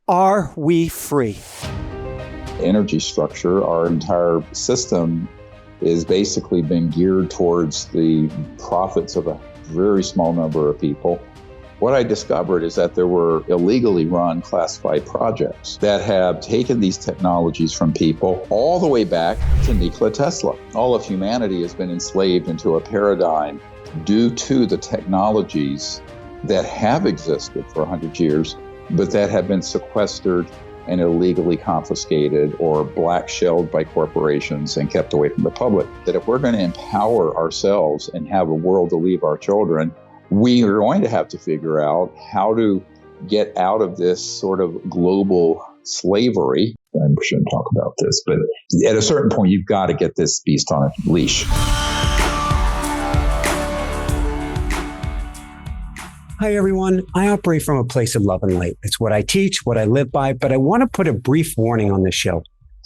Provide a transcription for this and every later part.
Are we free? Energy structure, our entire system is basically been geared towards the profits of a very small number of people. What I discovered is that there were illegally run classified projects that have taken these technologies from people all the way back to Nikola Tesla. All of humanity has been enslaved into a paradigm due to the technologies that have existed for 100 years, but that have been sequestered and illegally confiscated or black-shelled by corporations and kept away from the public. That if we're going to empower ourselves and have a world to leave our children, we are going to have to figure out how to get out of this sort of global slavery. I shouldn't talk about this, but at a certain point, you've got to get this beast on a leash. Hi, everyone. I operate from a place of love and light. It's what I teach, what I live by, but I want to put a brief warning on this show.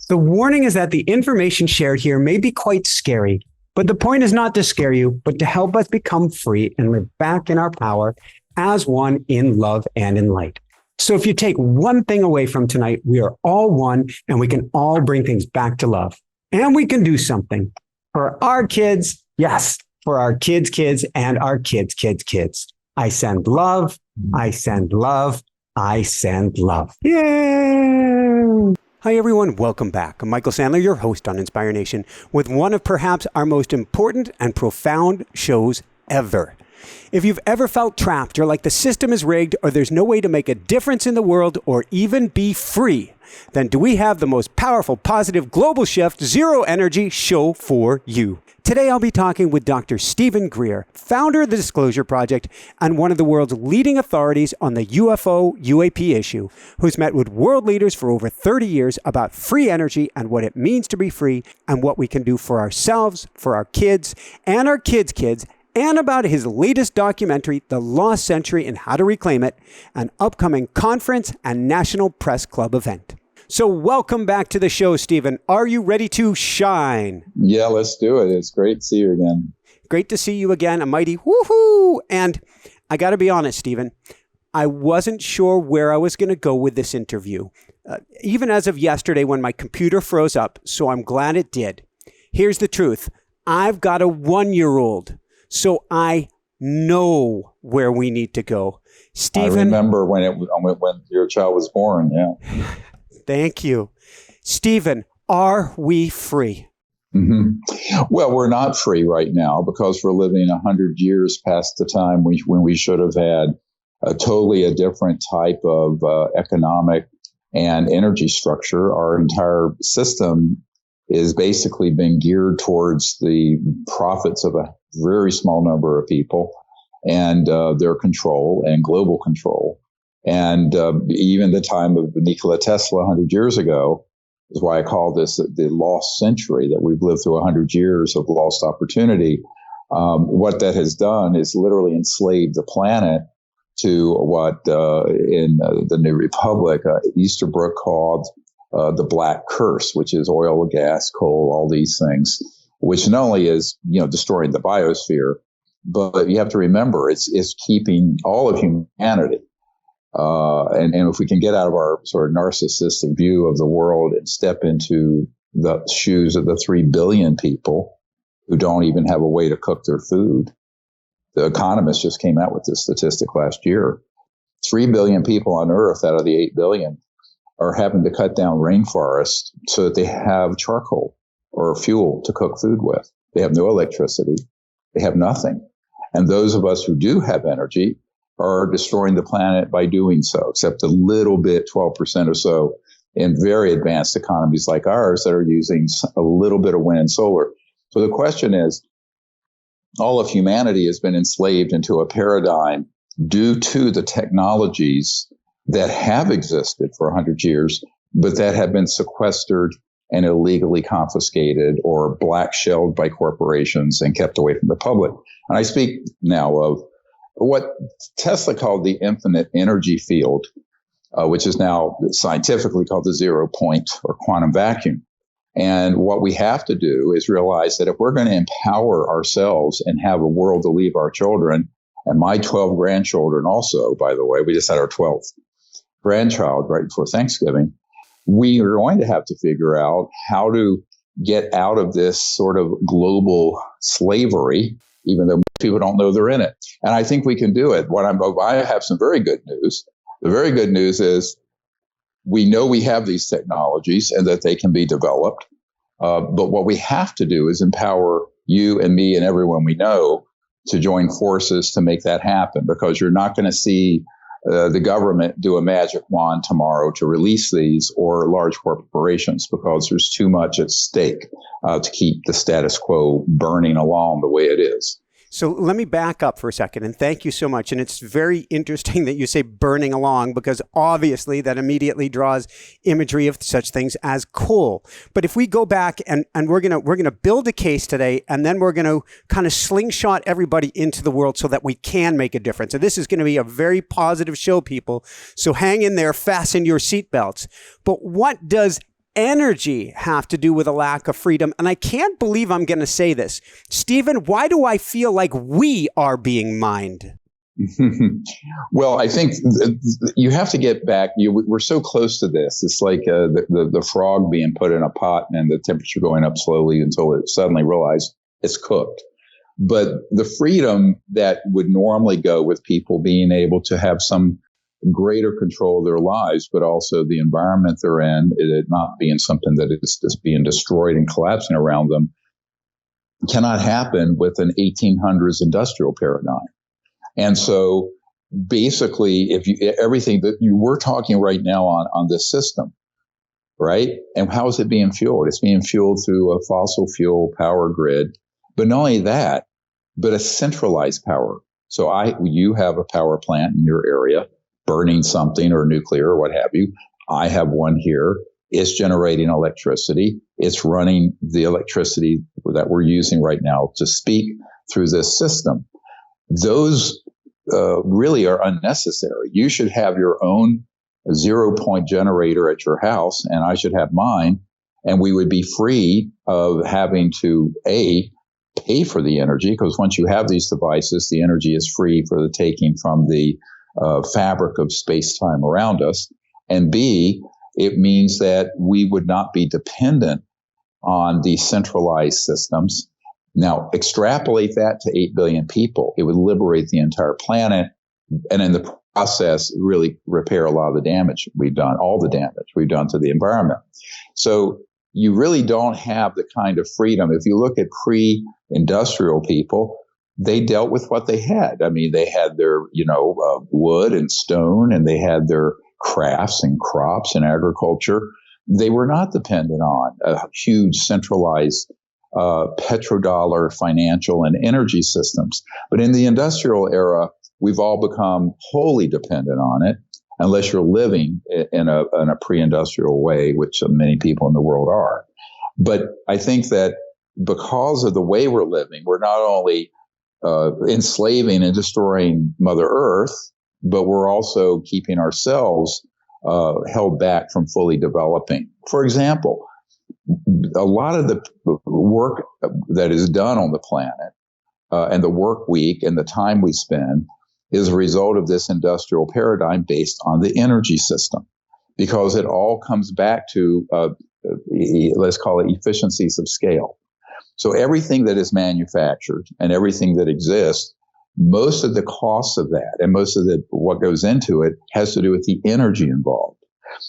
The warning is that the information shared here may be quite scary, but the point is not to scare you, but to help us become free and live back in our power as one in love and in light. So if you take one thing away from tonight, we are all one and we can all bring things back to love. And we can do something for our kids. Yes, for our kids' kids and our kids' kids' kids. I send love, I send love, I send love. Yay! Hi, everyone. Welcome back. I'm Michael Sandler, your host on Inspire Nation, with one of perhaps our most important and profound shows ever. If you've ever felt trapped or like the system is rigged or there's no way to make a difference in the world or even be free, then do we have the most powerful, positive, global shift, zero energy show for you. Today, I'll be talking with Dr. Steven+Greer, founder of the Disclosure Project and one of the world's leading authorities on the UFO UAP issue, who's met with world leaders for over 30 years about free energy and what it means to be free and what we can do for ourselves, for our kids, and our kids' kids, and about his latest documentary, The Lost Century and How to Reclaim It, an upcoming conference and National Press Club event. So welcome back to the show, Steven. Are you ready to shine? Yeah, let's do it. It's great to see you again. Great to see you again. A mighty woohoo. And I got to be honest, Steven, I wasn't sure where I was going to go with this interview, even as of yesterday when my computer froze up. So I'm glad it did. Here's the truth. I've got a 1-year-old, so I know where we need to go. Steven, I remember when your child was born. Yeah. Thank you. Steven, are we free? Mm-hmm. Well, we're not free right now because we're living 100 years past the time when we should have had a different type of economic and energy structure. Our entire system is basically been geared towards the profits of a very small number of people and their control and global control. And even the time of Nikola Tesla 100 years ago is why I call this the lost century, that we've lived through 100 years of lost opportunity. What that has done is literally enslaved the planet to what in the New Republic, Easterbrook called the Black Curse, which is oil, gas, coal, all these things, which not only is destroying the biosphere, but you have to remember it's keeping all of humanity. And if we can get out of our sort of narcissistic view of the world and step into the shoes of the 3 billion people who don't even have a way to cook their food. The Economist just came out with this statistic last year. 3 billion people on Earth out of the 8 billion are having to cut down rainforests so that they have charcoal or fuel to cook food with. They have no electricity. They have nothing. And those of us who do have energy are destroying the planet by doing so, except a little bit, 12% or so, in very advanced economies like ours that are using a little bit of wind and solar. So the question is, all of humanity has been enslaved into a paradigm due to the technologies that have existed for 100 years, but that have been sequestered and illegally confiscated or black-shelled by corporations and kept away from the public. And I speak now of what Tesla called the infinite energy field, which is now scientifically called the 0 point or quantum vacuum. And what we have to do is realize that if we're going to empower ourselves and have a world to leave our children, and my 12 grandchildren also, by the way, we just had our 12th, grandchild right before Thanksgiving, we are going to have to figure out how to get out of this sort of global slavery, even though people don't know they're in it. And I think we can do it. I have some very good news. The very good news is we know we have these technologies and that they can be developed. But what we have to do is empower you and me and everyone we know to join forces to make that happen, because you're not going to see the government do a magic wand tomorrow to release these, or large corporations, because there's too much at stake to keep the status quo burning along the way it is. So let me back up for a second, and thank you so much. And it's very interesting that you say burning along, because obviously that immediately draws imagery of such things as coal. But if we go back and we're gonna build a case today, and then we're gonna kind of slingshot everybody into the world so that we can make a difference. And this is going to be a very positive show, people. So hang in there, fasten your seatbelts. But what does energy have to do with a lack of freedom? And I can't believe I'm going to say this. Stephen, why do I feel like we are being mined? Well, I think you have to get back. We're so close to this. It's like the frog being put in a pot and the temperature going up slowly until it suddenly realized it's cooked. But the freedom that would normally go with people being able to have some greater control of their lives, but also the environment they're in, it not being something that is just being destroyed and collapsing around them, cannot happen with an 1800s industrial paradigm. And so basically, everything that we're talking right now on this system, right? And how is it being fueled? It's being fueled through a fossil fuel power grid, but not only that, but a centralized power. So you have a power plant in your area, burning something or nuclear or what have you. I have one here. It's generating electricity. It's running the electricity that we're using right now to speak through this system. Those really are unnecessary. You should have your own 0-point generator at your house, and I should have mine, and we would be free of having to, pay for the energy, because once you have these devices, the energy is free for the taking from the fabric of space-time around us. And B, it means that we would not be dependent on these centralized systems. Now, extrapolate that to 8 billion people. It would liberate the entire planet, and in the process, really repair a lot of the damage we've done, all the damage we've done to the environment. So you really don't have the kind of freedom. If you look at pre-industrial people, they dealt with what they had. I mean, they had their, wood and stone, and they had their crafts and crops and agriculture. They were not dependent on a huge centralized petrodollar financial and energy systems. But in the industrial era, we've all become wholly dependent on it, unless you're living in a pre-industrial way, which many people in the world are. But I think that because of the way we're living, we're not only enslaving and destroying Mother Earth, but we're also keeping ourselves held back from fully developing. For example, a lot of the work that is done on the planet and the work week and the time we spend is a result of this industrial paradigm based on the energy system, because it all comes back to, let's call it efficiencies of scale. So everything that is manufactured and everything that exists, most of the costs of that and most of what goes into it has to do with the energy involved.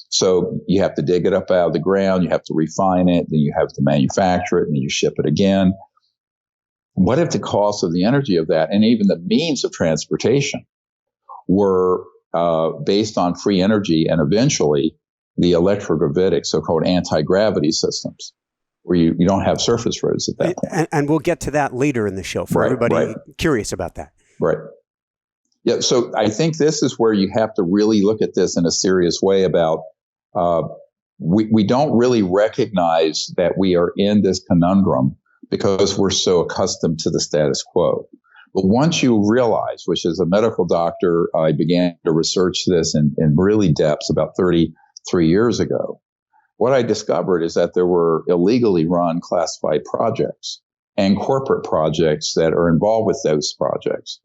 So you have to dig it up out of the ground, you have to refine it, then you have to manufacture it, and then you ship it again. What if the cost of the energy of that and even the means of transportation were based on free energy and eventually the electrogravitic, so-called anti-gravity systems, where you don't have surface roads at that point. And we'll get to that later in the show for everybody curious about that. Right. Yeah. So I think this is where you have to really look at this in a serious way about we don't really recognize that we are in this conundrum because we're so accustomed to the status quo. But once you realize, which as a medical doctor, I began to research this in really depths about 33 years ago. What I discovered is that there were illegally run classified projects and corporate projects that are involved with those projects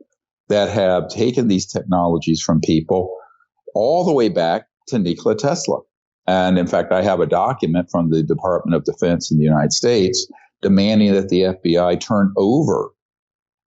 that have taken these technologies from people all the way back to Nikola Tesla. And in fact, I have a document from the Department of Defense in the United States demanding that the FBI turn over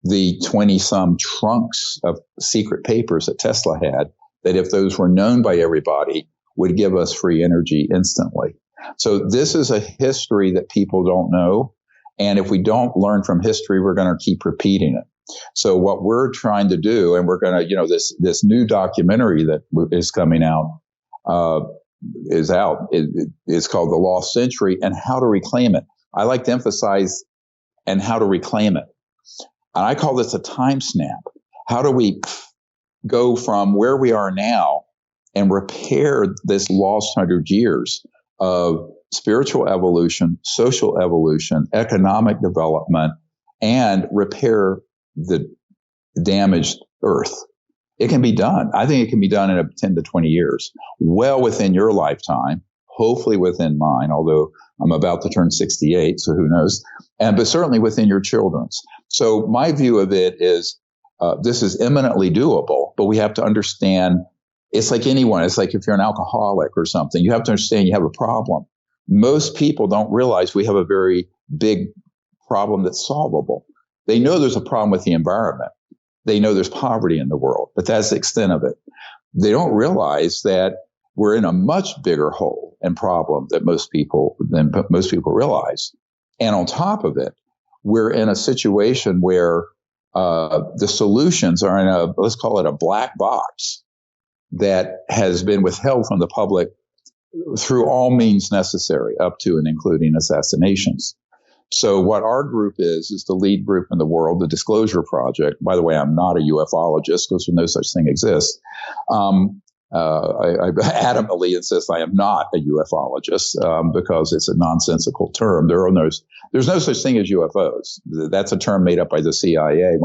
the 20-some trunks of secret papers that Tesla had, that if those were known by everybody, would give us free energy instantly. So this is a history that people don't know. And if we don't learn from history, we're going to keep repeating it. So what we're trying to do, and we're going to, this new documentary that is coming out, is called The Lost Century and How to Reclaim It. I like to emphasize and how to reclaim it. And I call this a time snap. How do we go from where we are now and repair this lost 100 years of spiritual evolution, social evolution, economic development, and repair the damaged earth? It can be done. I think it can be done in 10 to 20 years, well within your lifetime, hopefully within mine, although I'm about to turn 68, so who knows, but certainly within your children's. So my view of it is this is eminently doable, but we have to understand it's like anyone. It's like if you're an alcoholic or something, you have to understand you have a problem. Most people don't realize we have a very big problem that's solvable. They know there's a problem with the environment. They know there's poverty in the world, but that's the extent of it. They don't realize that we're in a much bigger hole and problem than most people realize. And on top of it, we're in a situation where the solutions are in let's call it a black box that has been withheld from the public through all means necessary, up to and including assassinations. So what our group is the lead group in the world, the Disclosure Project. By the way, I'm not a ufologist because no such thing exists. I adamantly insist I am not a ufologist because it's a nonsensical term. There's no such thing as UFOs. That's a term made up by the CIA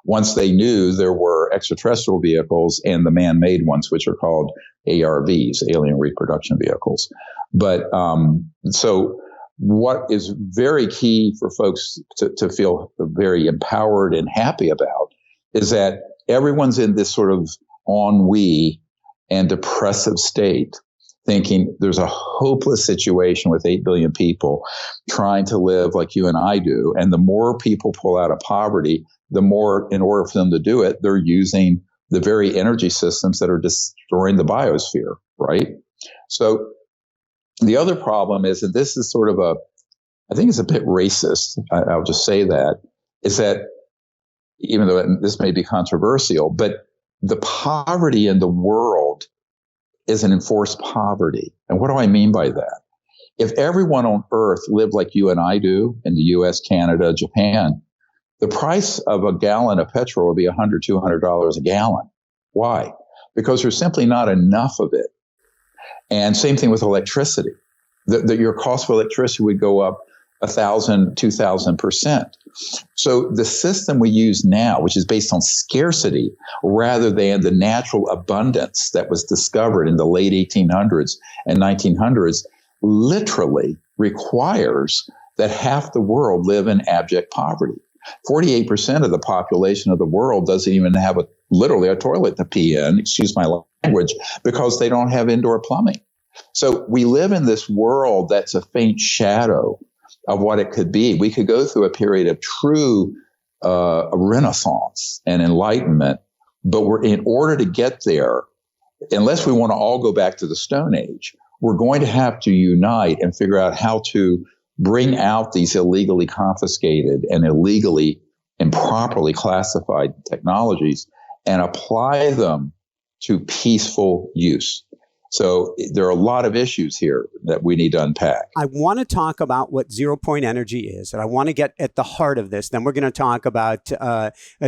once they knew there were extraterrestrial vehicles and the man-made ones, which are called ARVs, alien reproduction vehicles. But so what is very key for folks to feel very empowered and happy about is that everyone's in this sort of ennui and depressive state, thinking there's a hopeless situation with 8 billion people trying to live like you and I do. And the more people pull out of poverty, the more, in order for them to do it, they're using the very energy systems that are destroying the biosphere, right? So the other problem is, and this is sort of I think it's a bit racist, I'll just say that, is that even though this may be controversial, but the poverty in the world is an enforced poverty. And what do I mean by that? If everyone on Earth lived like you and I do in the US, Canada, Japan, the price of a gallon of petrol would be $100, $200 a gallon. Why? Because there's simply not enough of it. And same thing with electricity. Your cost of electricity would go up 1,000, 2,000%. So the system we use now, which is based on scarcity rather than the natural abundance that was discovered in the late 1800s and 1900s, literally requires that half the world live in abject poverty. 48% of the population of the world doesn't even have literally a toilet to pee in, excuse my language, because they don't have indoor plumbing. So we live in this world that's a faint shadow of what it could be. We could go through a period of true renaissance and enlightenment, but in order to get there, unless we want to all go back to the Stone Age, we're going to have to unite and figure out how to bring out these illegally confiscated and illegally improperly classified technologies and apply them to peaceful use. So there are a lot of issues here that we need to unpack. I want to talk about what zero-point energy is, and I want to get at the heart of this. Then we're going to talk about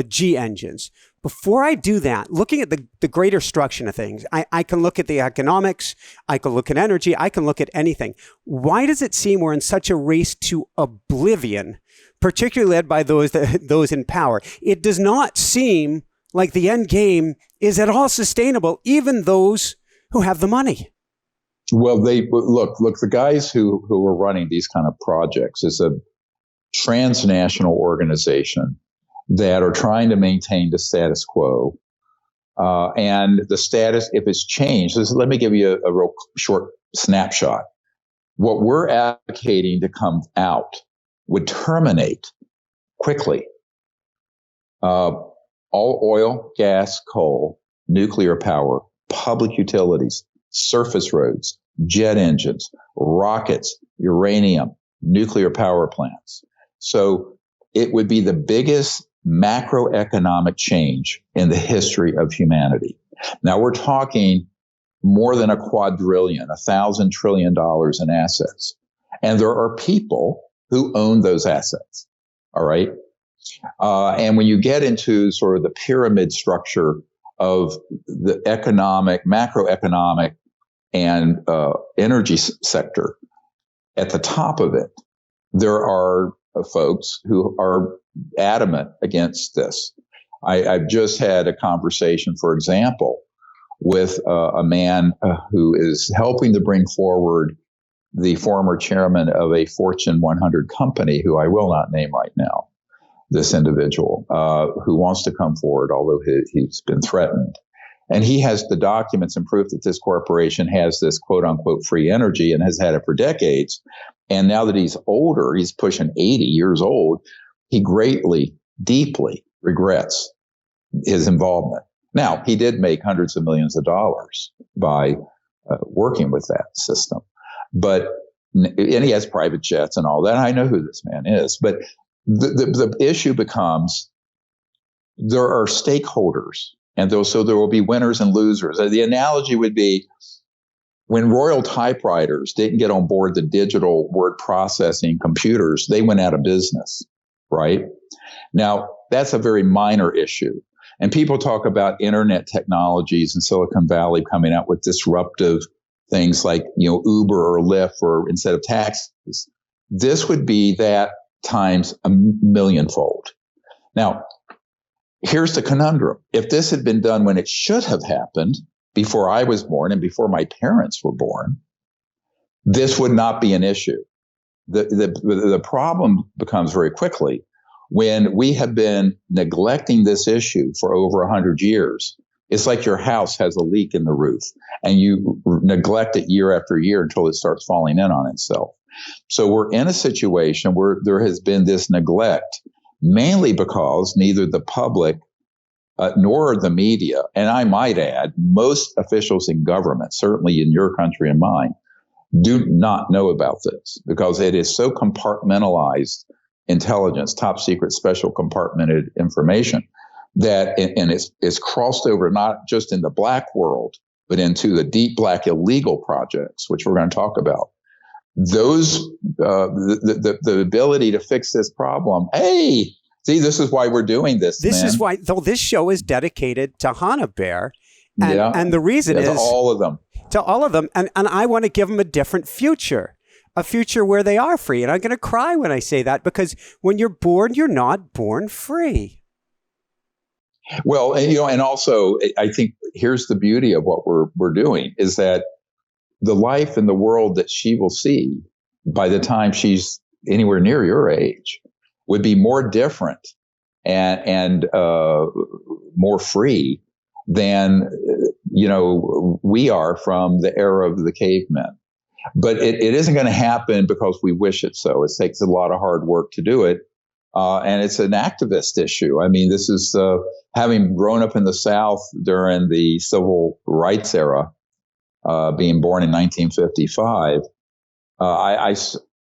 G engines. Before I do that, looking at the greater structure of things, I can look at the economics, I can look at energy, I can look at anything. Why does it seem we're in such a race to oblivion, particularly led by those in power? It does not seem like the end game is at all sustainable, even those who have the money. Well, look, the guys who are running these kind of projects is a transnational organization that are trying to maintain the status quo And the status, if it's changed, let me give you a real short snapshot. What we're advocating to come out would terminate quickly all oil, gas, coal, nuclear power, public utilities, surface roads, jet engines, rockets, uranium, nuclear power plants. So it would be the biggest macroeconomic change in the history of humanity. Now we're talking more than a quadrillion, $1,000 trillion in assets. And there are people who own those assets. All right. And when you get into sort of the pyramid structure of the economic, macroeconomic, and energy sector, at the top of it, there are folks who are adamant against this. I've just had a conversation, for example, with a man who is helping to bring forward the former chairman of a Fortune 100 company, who I will not name right now, this individual, who wants to come forward, although he's been threatened. And he has the documents and proof that this corporation has this quote unquote free energy and has had it for decades. And now that he's older, he's pushing 80 years old, he greatly, deeply regrets his involvement. Now, he did make hundreds of millions of dollars by working with that system. And he has private jets and all that. I know who this man is. But the issue becomes there are stakeholders, and so there will be winners and losers. The analogy would be when Royal typewriters didn't get on board the digital word processing computers, they went out of business, right? Now, that's a very minor issue. And people talk about internet technologies in Silicon Valley coming out with disruptive things like, Uber or Lyft, or instead of taxis. This would be that times a millionfold. Now, here's the conundrum. If this had been done when it should have happened, before I was born and before my parents were born, this would not be an issue. The problem becomes very quickly when we have been neglecting this issue for over 100 years. It's like your house has a leak in the roof and you neglect it year after year until it starts falling in on itself. So we're in a situation where there has been this neglect, mainly because neither the public nor the media, and I might add, most officials in government, certainly in your country and mine, do not know about this because it is so compartmentalized intelligence, top secret, special compartmented information that, and it's crossed over not just in the black world, but into the deep black illegal projects, which we're going to talk about. Those, the ability to fix this problem. Hey, see, this is why we're doing this. This is why, though, this show is dedicated to Hannah Bear. And the reason is to all of them. To all of them. And I want to give them a different future, a future where they are free. And I'm going to cry when I say that, because when you're born, you're not born free. Well, and also, I think here's the beauty of what we're doing is that the life and the world that she will see by the time she's anywhere near your age would be more different and more free than, we are from the era of the cavemen. But it isn't going to happen because we wish it so. It takes a lot of hard work to do it. And it's an activist issue. I mean, this is having grown up in the South during the civil rights era, being born in 1955. I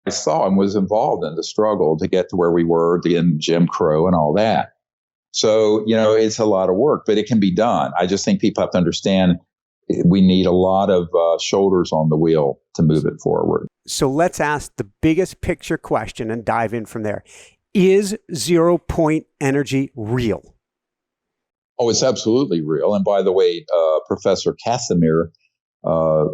saw and was involved in the struggle to get to where we were, in Jim Crow and all that. So, it's a lot of work, but it can be done. I just think people have to understand we need a lot of shoulders on the wheel to move it forward. So let's ask the biggest picture question and dive in from there. Is 0-point energy real? Oh, it's absolutely real. And by the way, Professor Casimir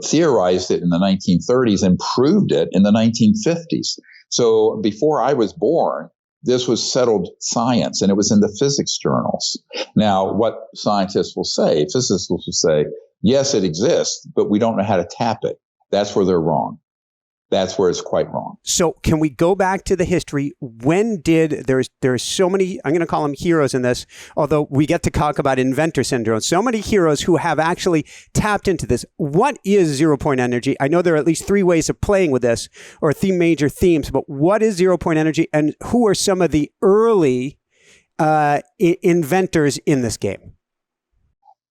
theorized it in the 1930s and proved it in the 1950s. So before I was born, this was settled science, and it was in the physics journals. Now, what scientists will say, physicists will say, yes, it exists, but we don't know how to tap it. That's where they're wrong. That's where it's quite wrong. So can we go back to the history? When did there's so many, I'm going to call them heroes in this, although we get to talk about inventor syndrome. So many heroes who have actually tapped into this. What is zero-point energy? I know there are at least 3 ways of playing with this, or major themes, but what is zero-point energy, and who are some of the early inventors in this game?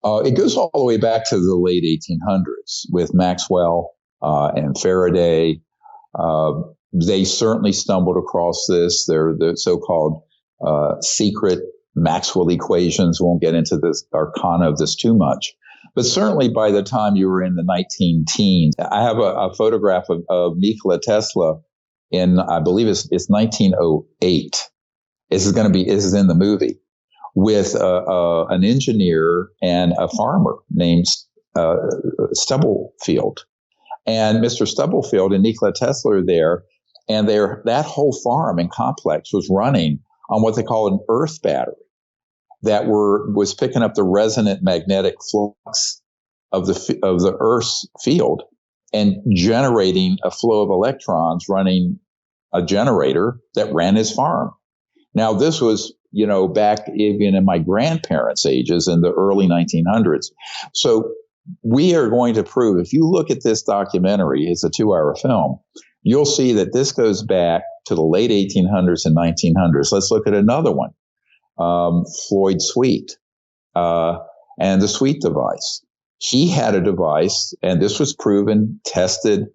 It goes all the way back to the late 1800s with Maxwell and Faraday. They certainly stumbled across this. They're the so-called secret Maxwell equations. Won't get into this arcana of this too much. But certainly by the time you were in the 19 teens, I have a photograph of Nikola Tesla in, I believe it's 1908. This is in the movie, with an engineer and a farmer named Stubblefield. And Mr. Stubblefield and Nikola Tesla are there, and that whole farm and complex was running on what they call an earth battery that was picking up the resonant magnetic flux of the Earth's field and generating a flow of electrons, running a generator that ran his farm. Now, this was, back even in my grandparents' ages in the early 1900s. So we are going to prove, if you look at this documentary, it's a 2-hour film, you'll see that this goes back to the late 1800s and 1900s. Let's look at another one, Floyd Sweet, and the Sweet device. He had a device, and this was proven, tested.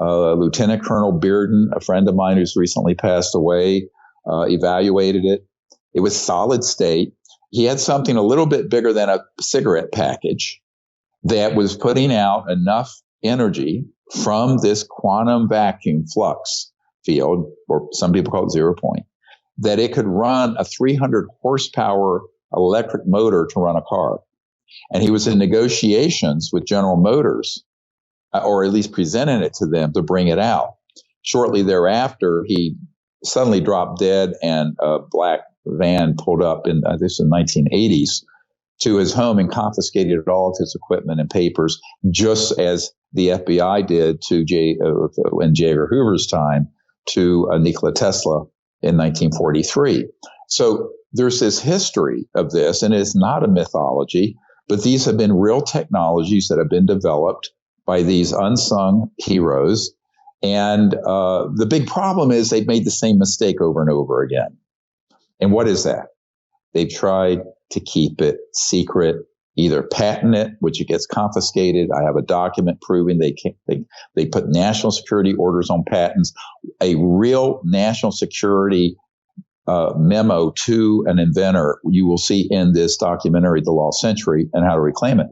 Lieutenant Colonel Bearden, a friend of mine who's recently passed away, evaluated it. It was solid state. He had something a little bit bigger than a cigarette package that was putting out enough energy from this quantum vacuum flux field, or some people call it 0 point, that it could run a 300 horsepower electric motor to run a car. And he was in negotiations with General Motors, or at least presenting it to them to bring it out. Shortly thereafter, he suddenly dropped dead, and a black van pulled up in the 1980s to his home and confiscated all of his equipment and papers, just as the FBI did to in J. Edgar Hoover's time to Nikola Tesla in 1943. So there's this history of this, and it's not a mythology, but these have been real technologies that have been developed by these unsung heroes. And the big problem is they've made the same mistake over and over again. And what is that? They've tried to keep it secret, either patent it, which it gets confiscated. I have a document proving they put national security orders on patents. A real national security memo to an inventor you will see in this documentary, The Lost Century, and How to Reclaim It.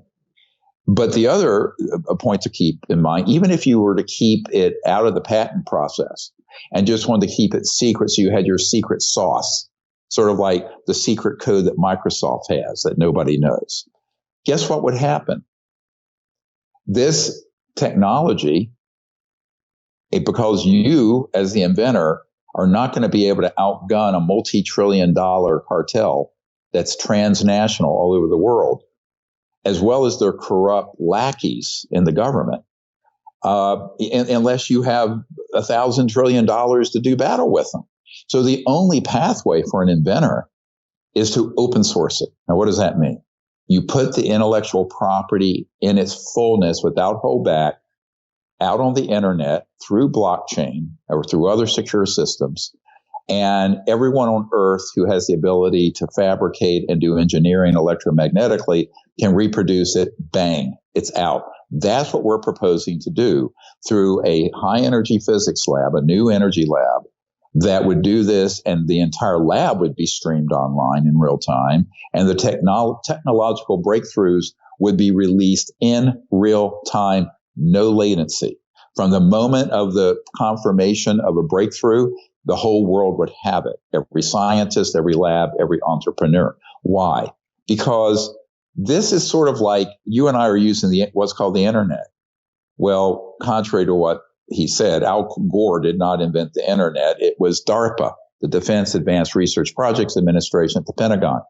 But the other point to keep in mind, even if you were to keep it out of the patent process and just wanted to keep it secret, so you had your secret sauce, sort of like the secret code that Microsoft has that nobody knows, guess what would happen? This technology, because you, as the inventor, are not going to be able to outgun a multi-trillion-dollar cartel that's transnational all over the world, as well as their corrupt lackeys in the government, unless you have $1,000 trillion to do battle with them. So the only pathway for an inventor is to open source it. Now, what does that mean? You put the intellectual property in its fullness without holdback out on the internet through blockchain or through other secure systems. And everyone on Earth who has the ability to fabricate and do engineering electromagnetically can reproduce it. Bang, it's out. That's what we're proposing to do through a high energy physics lab, a new energy lab that would do this, and the entire lab would be streamed online in real time, and the technological breakthroughs would be released in real time, no latency. From the moment of the confirmation of a breakthrough, the whole world would have it. Every scientist, every lab, every entrepreneur. Why? Because this is sort of like you and I are using what's called the internet. Well, contrary to what he said, Al Gore did not invent the internet. It was DARPA, the Defense Advanced Research Projects Administration at the Pentagon.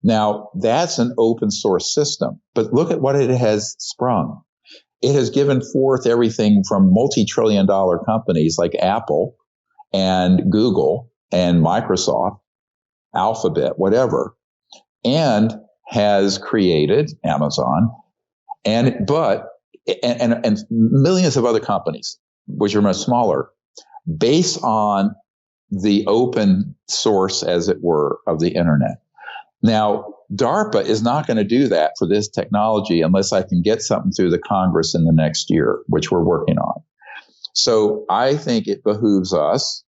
Now, that's an open source system, but look at what it has sprung. it has given forth everything from multi-trillion-dollar companies like Apple and Google and Microsoft, Alphabet, whatever, and has created Amazon and millions of other companies, which are much smaller, based on the open source, as it were, of the internet. Now, DARPA is not going to do that for this technology unless I can get something through the Congress in the next year, which we're working on. So I think it behooves us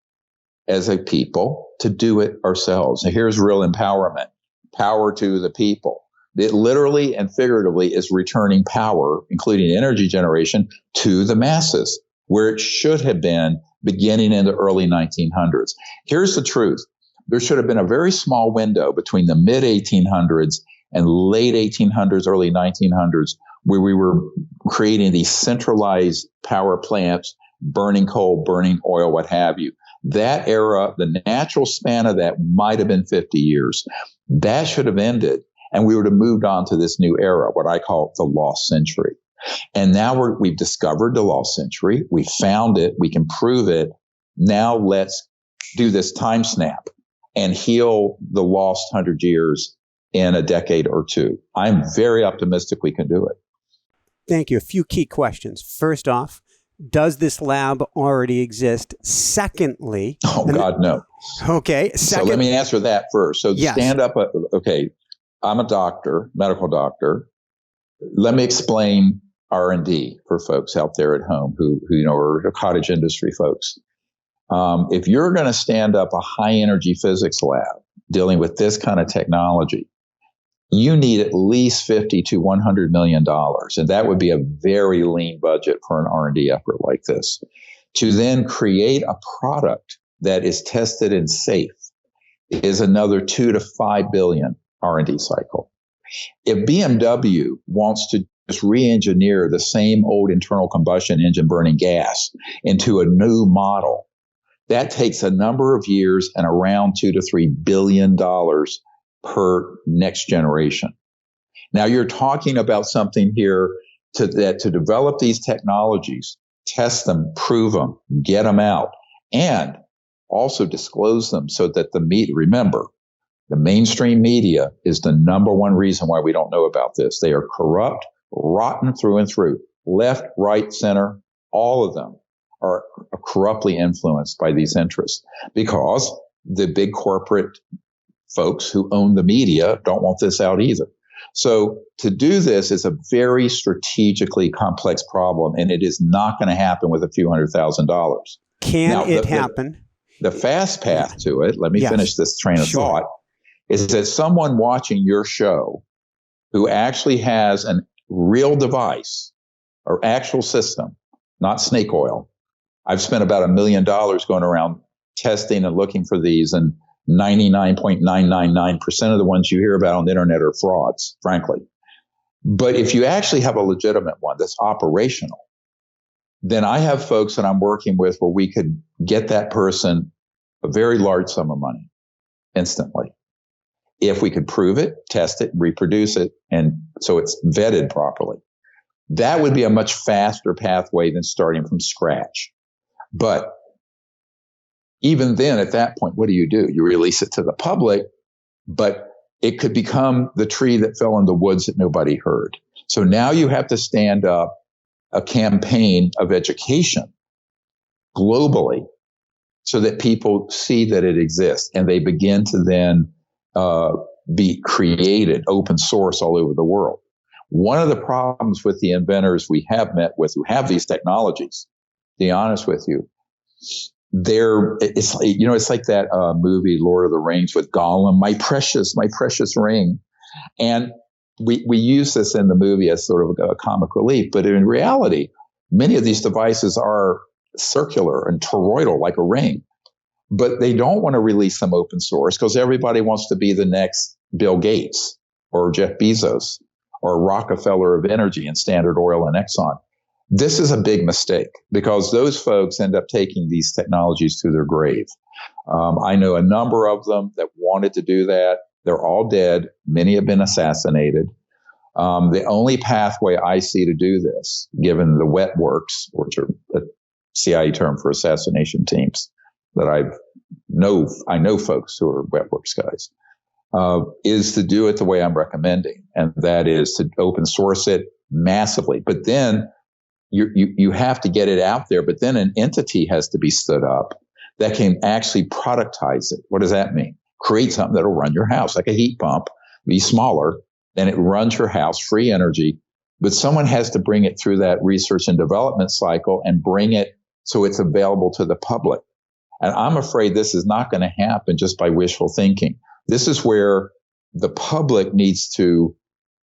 as a people to do it ourselves. And here's real empowerment. Power to the people. It literally and figuratively is returning power, including energy generation, to the masses, where it should have been beginning in the early 1900s. Here's the truth. There should have been a very small window between the mid-1800s and late 1800s, early 1900s, where we were creating these centralized power plants, burning coal, burning oil, what have you. That era, the natural span of that might have been 50 years. That should have ended, and we would have moved on to this new era, what I call the lost century. And now we've discovered the lost century. We found it. We can prove it. Now let's do this time snap and heal the lost 100 years in a decade or two. I'm very optimistic we can do it. Thank you. A few key questions. First off, does this lab already exist? Secondly... Oh, God, no. Okay. So let me answer that first. So yes. Stand up. Okay. I'm a doctor, medical doctor. Let me explain R&D for folks out there at home who are cottage industry folks. If you're going to stand up a high energy physics lab dealing with this kind of technology, you need at least $50 to $100 million. And that would be a very lean budget for an R&D effort like this. To then create a product that is tested and safe is another 2 to 5 billion R&D cycle. If BMW wants to just re-engineer the same old internal combustion engine burning gas into a new model, that takes a number of years and around $2 to $3 billion per next generation. Now you're talking about something here to develop these technologies, test them, prove them, get them out, and also disclose them so that remember, the mainstream media is the number one reason why we don't know about this. They are corrupt, rotten through and through. Left, right, center, all of them are corruptly influenced by these interests because the big corporate folks who own the media don't want this out either. So to do this is a very strategically complex problem, and it is not going to happen with a few $100,000. Can it happen? The fast path to it, let me finish this train of thought, is that someone watching your show who actually has a real device or actual system, not snake oil. I've spent about $1 million going around testing and looking for these, and 99.999% of the ones you hear about on the internet are frauds, frankly. But if you actually have a legitimate one that's operational, then I have folks that I'm working with where we could get that person a very large sum of money instantly. If we could prove it, test it, reproduce it, and so it's vetted properly. That would be a much faster pathway than starting from scratch. But even then, at that point, what do? You release it to the public, but it could become the tree that fell in the woods that nobody heard. So now you have to stand up a campaign of education globally so that people see that it exists and they begin to then be created open source all over the world. One of the problems with the inventors we have met with who have these technologies, to be honest with you, it's like that movie Lord of the Rings with Gollum, my precious ring. And we use this in the movie as sort of a comic relief, but in reality, many of these devices are circular and toroidal like a ring, but they don't want to release them open source because everybody wants to be the next Bill Gates or Jeff Bezos or Rockefeller of energy and Standard Oil and Exxon. This is a big mistake because those folks end up taking these technologies to their grave. I know a number of them that wanted to do that. They're all dead. Many have been assassinated. The only pathway I see to do this, given the wet works, which are a CIA term for assassination teams, that I know folks who are wet works guys, is to do it the way I'm recommending, and that is to open source it massively. But then you have to get it out there. But then an entity has to be stood up that can actually productize it. What does that mean? Create something that'll run your house, like a heat pump, be smaller, then it runs your house, free energy. But someone has to bring it through that research and development cycle and bring it so it's available to the public. And I'm afraid this is not going to happen just by wishful thinking. This is where the public needs to,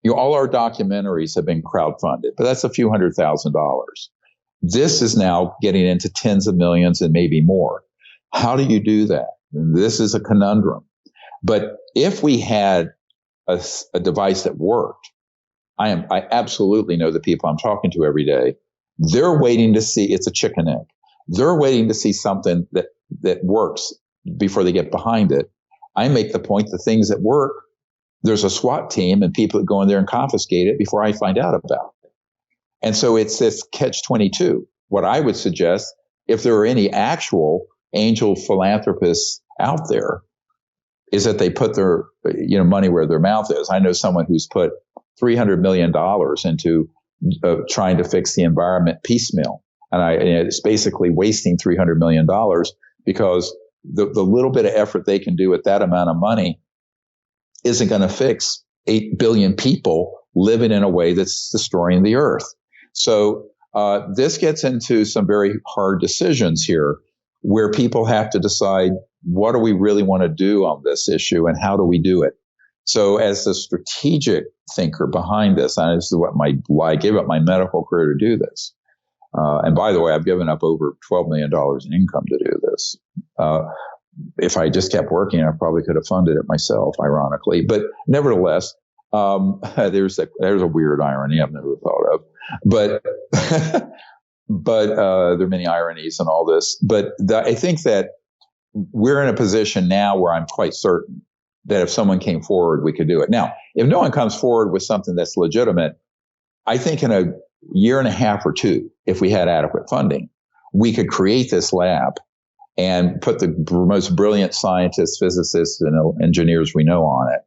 all our documentaries have been crowdfunded, but that's a few $100,000. This is now getting into tens of millions and maybe more. How do you do that? And this is a conundrum. But if we had a device that worked, I absolutely know the people I'm talking to every day. They're waiting to see, it's a chicken egg. They're waiting to see something that works before they get behind it. I make the point, the things that work, there's a SWAT team and people that go in there and confiscate it before I find out about it. And so it's this catch-22. What I would suggest, if there are any actual angel philanthropists out there, is that they put their money where their mouth is. I know someone who's put $300 million into trying to fix the environment piecemeal. And it's basically wasting $300 million because the little bit of effort they can do with that amount of money isn't going to fix 8 billion people living in a way that's destroying the earth. So this gets into some very hard decisions here where people have to decide, what do we really want to do on this issue and how do we do it? So as the strategic thinker behind this, and this is why I gave up my medical career to do this. And by the way, I've given up over $12 million in income to do this. If I just kept working, I probably could have funded it myself, ironically. But nevertheless, there's a weird irony I've never thought of. But there are many ironies in all this. But I think that we're in a position now where I'm quite certain that if someone came forward, we could do it. Now, if no one comes forward with something that's legitimate, I think in a year and a half or two, if we had adequate funding, we could create this lab and put the most brilliant scientists, physicists, and engineers we know on it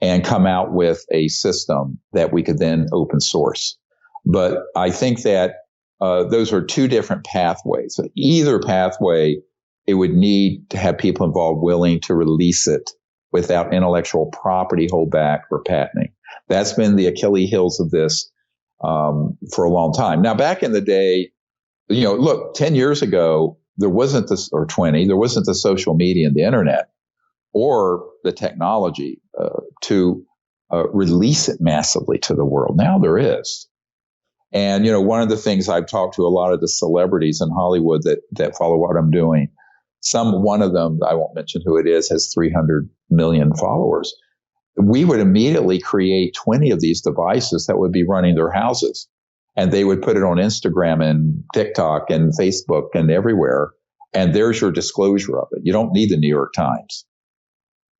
and come out with a system that we could then open source. But I think that those are two different pathways. So either pathway, it would need to have people involved willing to release it without intellectual property holdback or patenting. That's been the Achilles heels of this for a long time. Now, back in the day, look, 10 years ago, there wasn't this, or 20, there wasn't the social media and the internet or the technology to release it massively to the world. Now there is. And, one of the things I've talked to a lot of the celebrities in Hollywood that follow what I'm doing, one of them, I won't mention who it is, has 300 million followers. We would immediately create 20 of these devices that would be running their houses. And they would put it on Instagram and TikTok and Facebook and everywhere. And there's your disclosure of it. You don't need the New York Times.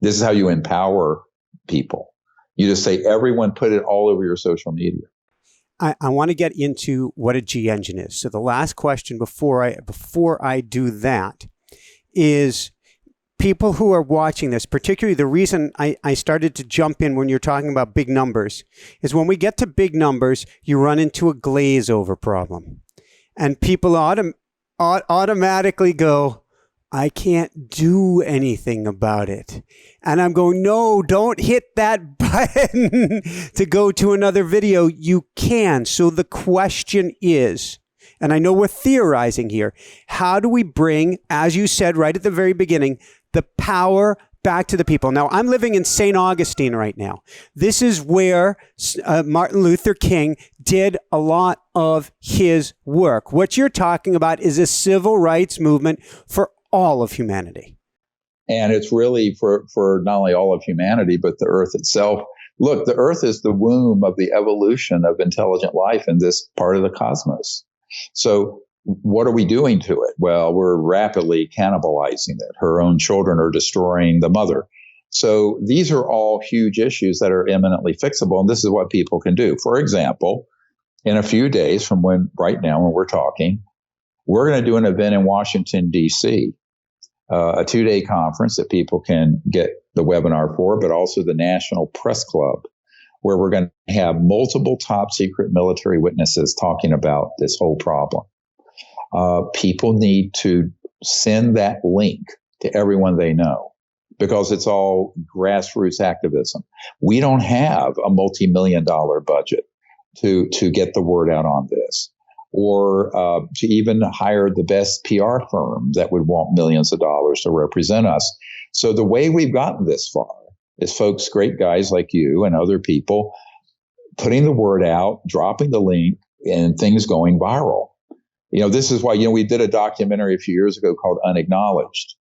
This is how you empower people. You just say, everyone put it all over your social media. I want to get into what a G engine is. So the last question before I do that is, people who are watching this, particularly the reason I started to jump in when you're talking about big numbers, is when we get to big numbers, you run into a glaze over problem. And people automatically go, I can't do anything about it. And I'm going, no, don't hit that button to go to another video. You can. So the question is, and I know we're theorizing here, how do we bring, as you said right at the very beginning, the power back to the people? Now, I'm living in St. Augustine right now. This is where Martin Luther King did a lot of his work. What you're talking about is a civil rights movement for all of humanity. And it's really for not only all of humanity, but the earth itself. Look, the earth is the womb of the evolution of intelligent life in this part of the cosmos. So what are we doing to it? Well, we're rapidly cannibalizing it. Her own children are destroying the mother. So these are all huge issues that are imminently fixable. And this is what people can do. For example, in a few days from right now when we're talking, we're going to do an event in Washington, D.C., a 2-day conference that people can get the webinar for, but also the National Press Club, where we're going to have multiple top secret military witnesses talking about this whole problem. People need to send that link to everyone they know, because it's all grassroots activism. We don't have a multi-million-dollar budget to get the word out on this, or to even hire the best PR firm that would want millions of dollars to represent us. So the way we've gotten this far is folks, great guys like you and other people, putting the word out, dropping the link, and things going viral. This is why, we did a documentary a few years ago called Unacknowledged,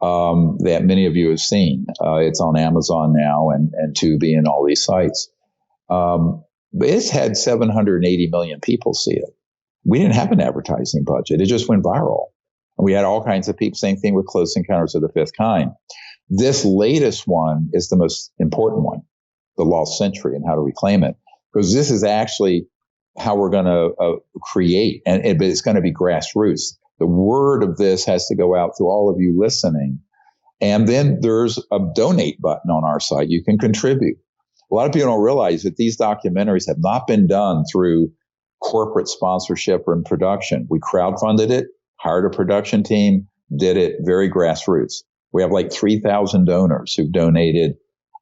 that many of you have seen. It's on Amazon now and Tubi and all these sites. But it's had 780 million people see it. We didn't have an advertising budget. It just went viral. And we had all kinds of people. Same thing with Close Encounters of the Fifth Kind. This latest one is the most important one, the lost century and how to reclaim it, because this is actually how we're going to create, but it's going to be grassroots. The word of this has to go out through all of you listening. And then there's a donate button on our site. You can contribute. A lot of people don't realize that these documentaries have not been done through corporate sponsorship or in production. We crowdfunded it, hired a production team, did it very grassroots. We have like 3,000 donors who've donated,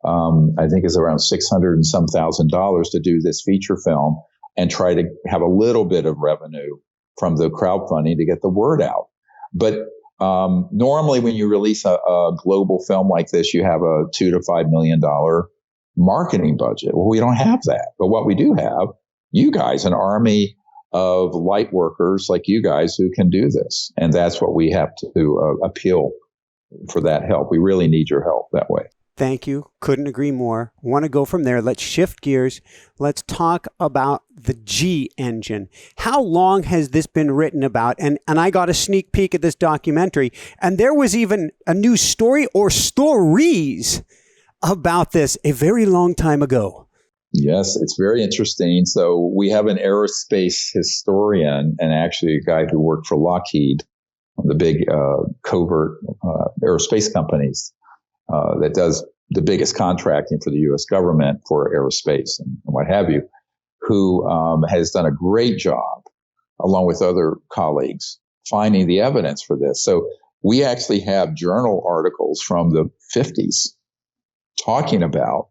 I think it's around $600 and some thousand to do this feature film and try to have a little bit of revenue from the crowdfunding to get the word out. But normally when you release a global film like this, you have a $2 to $5 million marketing budget. Well, we don't have that. But what we do have, you guys, an army of light workers like you guys who can do this. And that's what we have to appeal for, that help. We really need your help that way. Thank you. Couldn't agree more. Want to go from there. Let's shift gears. Let's talk about the G engine. How long has this been written about? And I got a sneak peek at this documentary, and there was even a new story or stories about this a very long time ago. Yes, it's very interesting. So we have an aerospace historian and actually a guy who worked for Lockheed, the big covert aerospace companies that does the biggest contracting for the U.S. government for aerospace and what have you, who has done a great job, along with other colleagues, finding the evidence for this. So we actually have journal articles from the 50s talking about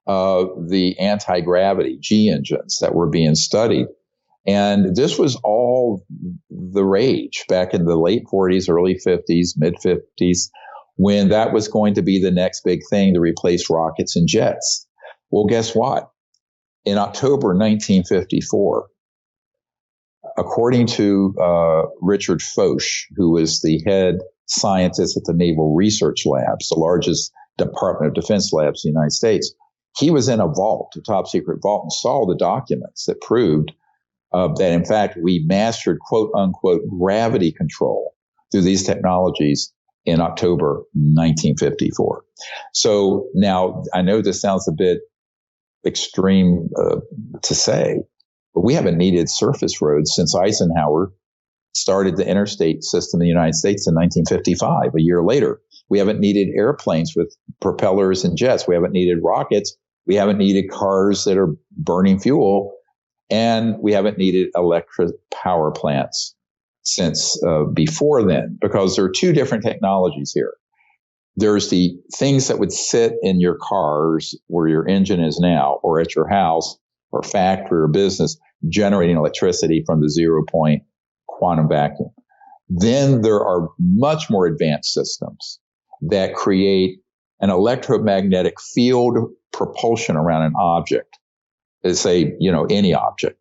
the anti-gravity G engines that were being studied. And this was all the rage back in the late 40s, early 50s, mid 50s, when that was going to be the next big thing to replace rockets and jets. Well, guess what? In October 1954, according to Richard Foch, who was the head scientist at the Naval Research Labs, the largest Department of Defense labs in the United States, he was in a vault, a top secret vault, and saw the documents that proved that, in fact, we mastered, quote unquote, gravity control through these technologies in October 1954. So now I know this sounds a bit extreme to say, but we haven't needed surface roads since Eisenhower started the interstate system in the United States in 1955. A year later, we haven't needed airplanes with propellers and jets. We haven't needed rockets. We haven't needed cars that are burning fuel. And we haven't needed electric power plants since before then, because there are two different technologies here. There's the things that would sit in your cars where your engine is now, or at your house or factory or business, generating electricity from the 0-point quantum vacuum. Then there are much more advanced systems that create an electromagnetic field propulsion around an object, let's say, any object,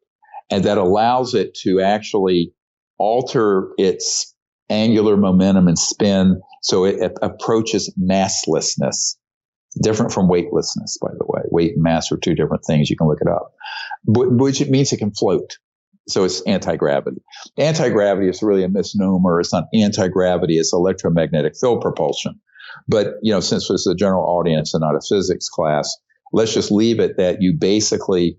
and that allows it to actually alter its angular momentum and spin so it approaches masslessness. Different from weightlessness, by the way. Weight and mass are two different things. You can look it up. Which it means it can float. So it's anti-gravity. Anti-gravity is really a misnomer. It's not anti-gravity. It's electromagnetic field propulsion. But, since it's a general audience and not a physics class, let's just leave it that you basically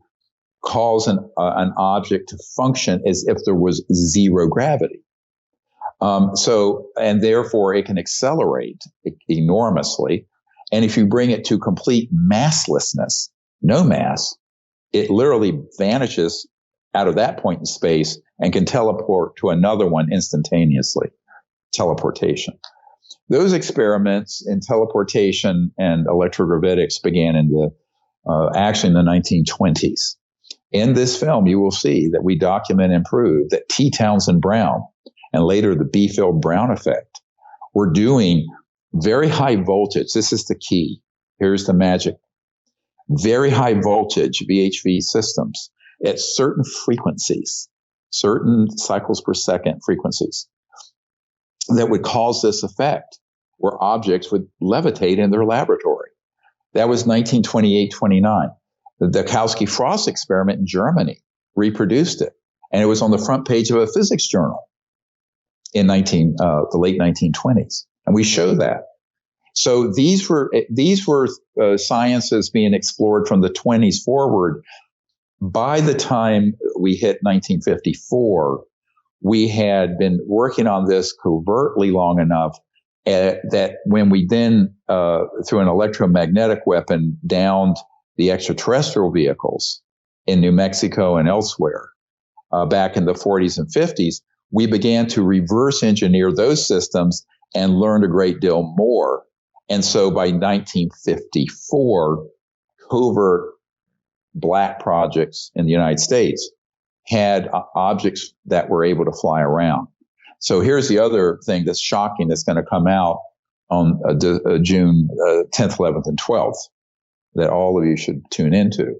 cause an object to function as if there was zero gravity. And therefore it can accelerate enormously. And if you bring it to complete masslessness, no mass, it literally vanishes out of that point in space and can teleport to another one instantaneously. Teleportation. Those experiments in teleportation and electrogravitics began actually in the 1920s. In this film, you will see that we document and prove that T. Townsend Brown and later the B-Field Brown effect were doing very high voltage. This is the key. Here's the magic. Very high voltage VHV systems at certain frequencies, certain cycles per second frequencies that would cause this effect where objects would levitate in their laboratory. That was 1928-29. The Kautsky-Frost experiment in Germany reproduced it, and it was on the front page of a physics journal in the late 1920s, and we show that. So these were sciences being explored from the 20s forward. By the time we hit 1954, we had been working on this covertly long enough that when we then, through an electromagnetic weapon, downed the extraterrestrial vehicles in New Mexico and elsewhere back in the 40s and 50s, we began to reverse engineer those systems and learned a great deal more. And so by 1954, covert black projects in the United States had objects that were able to fly around. So here's the other thing that's shocking that's going to come out on June 10th, 11th, and 12th that all of you should tune into.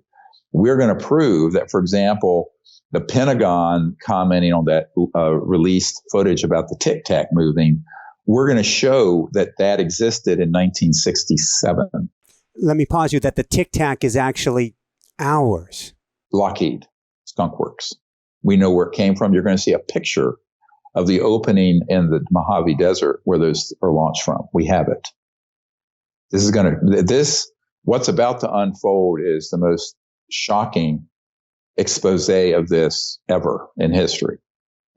We're going to prove that, for example, the Pentagon commenting on that released footage about the Tic Tac moving, we're going to show that existed in 1967. Let me pause you that the Tic Tac is actually ours. Lockheed, Skunk Works. We know where it came from. You're going to see a picture of the opening in the Mojave Desert where those are launched from. We have it. What's about to unfold is the most shocking expose of this ever in history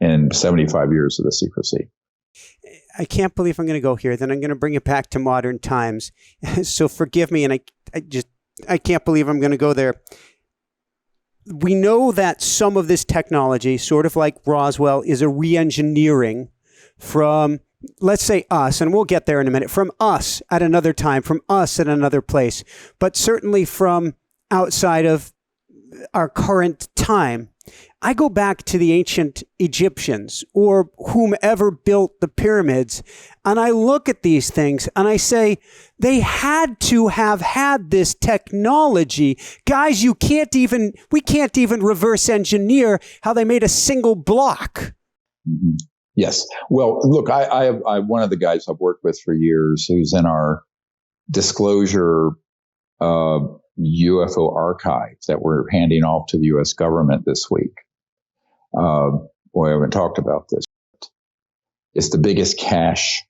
in 75 years of the secrecy. I can't believe I'm going to go here. Then I'm going to bring it back to modern times. So forgive me. And I can't believe I'm going to go there. We know that some of this technology, sort of like Roswell, is a re-engineering from, let's say, us, and we'll get there in a minute, from us at another time, from us at another place, but certainly from outside of our current time. I go back to the ancient Egyptians or whomever built the pyramids, and I look at these things and I say, they had to have had this technology. Guys, we can't even reverse engineer how they made a single block. Mm-hmm. Yes. Well, look, I one of the guys I've worked with for years who's in our disclosure UFO archive that we're handing off to the U.S. government this week. We haven't talked about this. It's the biggest cache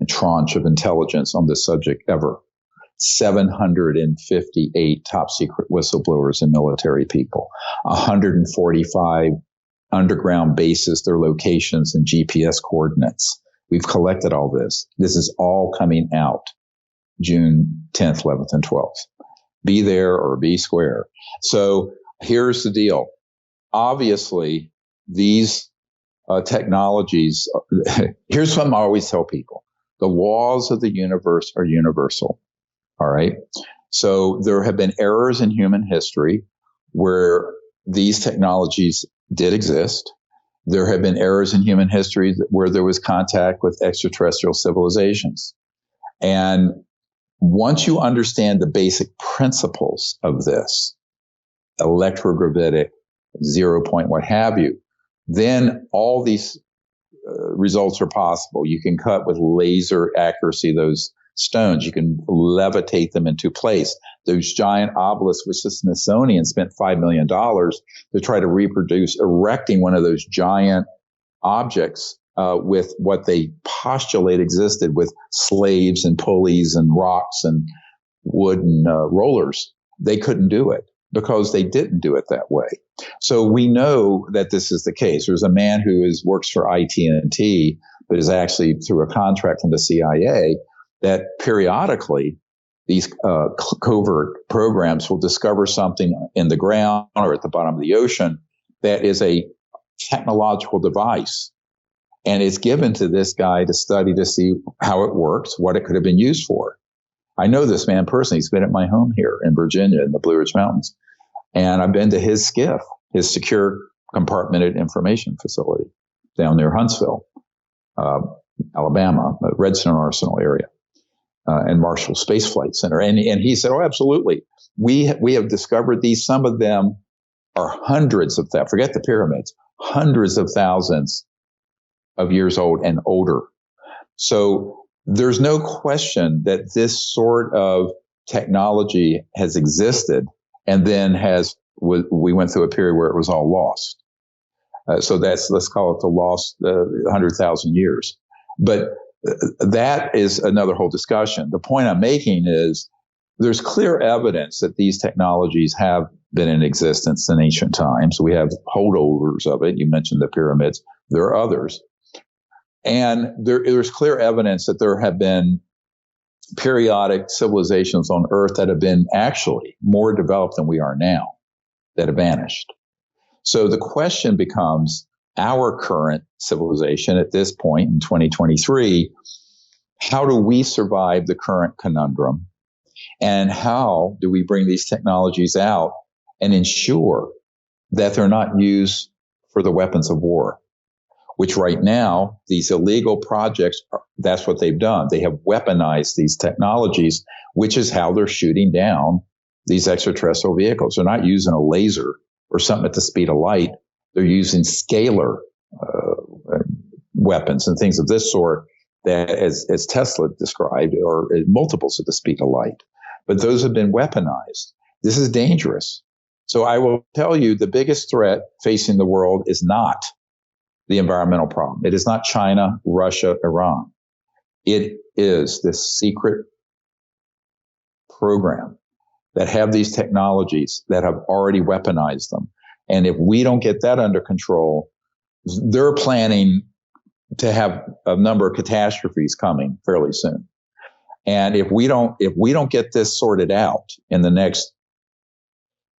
and tranche of intelligence on this subject ever. 758 top secret whistleblowers and military people, 145 underground bases, their locations and GPS coordinates. We've collected all this. This is all coming out June 10th, 11th, and 12th. Be there or be square. So here's the deal. Obviously, these technologies, here's something I always tell people. The laws of the universe are universal. All right. So there have been errors in human history where these technologies did exist. There have been errors in human history where there was contact with extraterrestrial civilizations. And once you understand the basic principles of this, electrogravitic, 0 point, what have you, then all these results are possible. You can cut with laser accuracy those stones. You can levitate them into place. Those giant obelisks, which the Smithsonian spent $5 million to try to reproduce, erecting one of those giant objects with what they postulate existed with slaves and pulleys and rocks and wooden rollers. They couldn't do it because they didn't do it that way. So we know that this is the case. There's a man who works for IT&T, but is actually through a contract from the CIA, that periodically these covert programs will discover something in the ground or at the bottom of the ocean that is a technological device. And it's given to this guy to study to see how it works, what it could have been used for. I know this man personally. He's been at my home here in Virginia in the Blue Ridge Mountains. And I've been to his SCIF, his secure compartmented information facility down near Huntsville, Alabama, Redstone Arsenal area, and Marshall Space Flight Center. And he said, oh, absolutely. We have discovered these. Some of them are hundreds of thousands, forget the pyramids, hundreds of thousands of years old and older. So there's no question that this sort of technology has existed and then we went through a period where it was all lost. So let's call it the lost 100,000 years. But that is another whole discussion. The point I'm making is there's clear evidence that these technologies have been in existence in ancient times. We have holdovers of it. You mentioned the pyramids. There are others. And there's clear evidence that there have been periodic civilizations on Earth that have been actually more developed than we are now, that have vanished. So the question becomes, our current civilization at this point in 2023, how do we survive the current conundrum? And how do we bring these technologies out and ensure that they're not used for the weapons of war? Which right now, these illegal projects, that's what they've done. They have weaponized these technologies, which is how they're shooting down these extraterrestrial vehicles. They're not using a laser or something at the speed of light. They're using scalar weapons and things of this sort that, as Tesla described, are multiples of the speed of light. But those have been weaponized. This is dangerous. So I will tell you, the biggest threat facing the world is not the environmental problem. It is not China, Russia, Iran. It is this secret program that have these technologies that have already weaponized them. And if we don't get that under control, they're planning to have a number of catastrophes coming fairly soon. And if we don't get this sorted out in the next,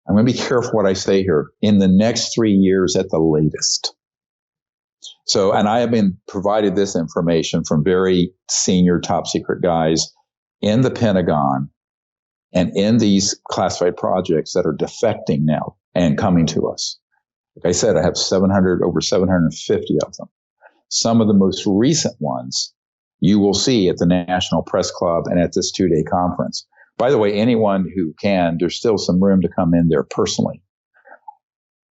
I'm going to be careful what I say here, in the next 3 years at the latest. So, and I have been provided this information from very senior top secret guys in the Pentagon and in these classified projects that are defecting now and coming to us. Like I said, I have over 750 of them. Some of the most recent ones you will see at the National Press Club and at this 2-day conference. By the way, anyone who can, there's still some room to come in there personally.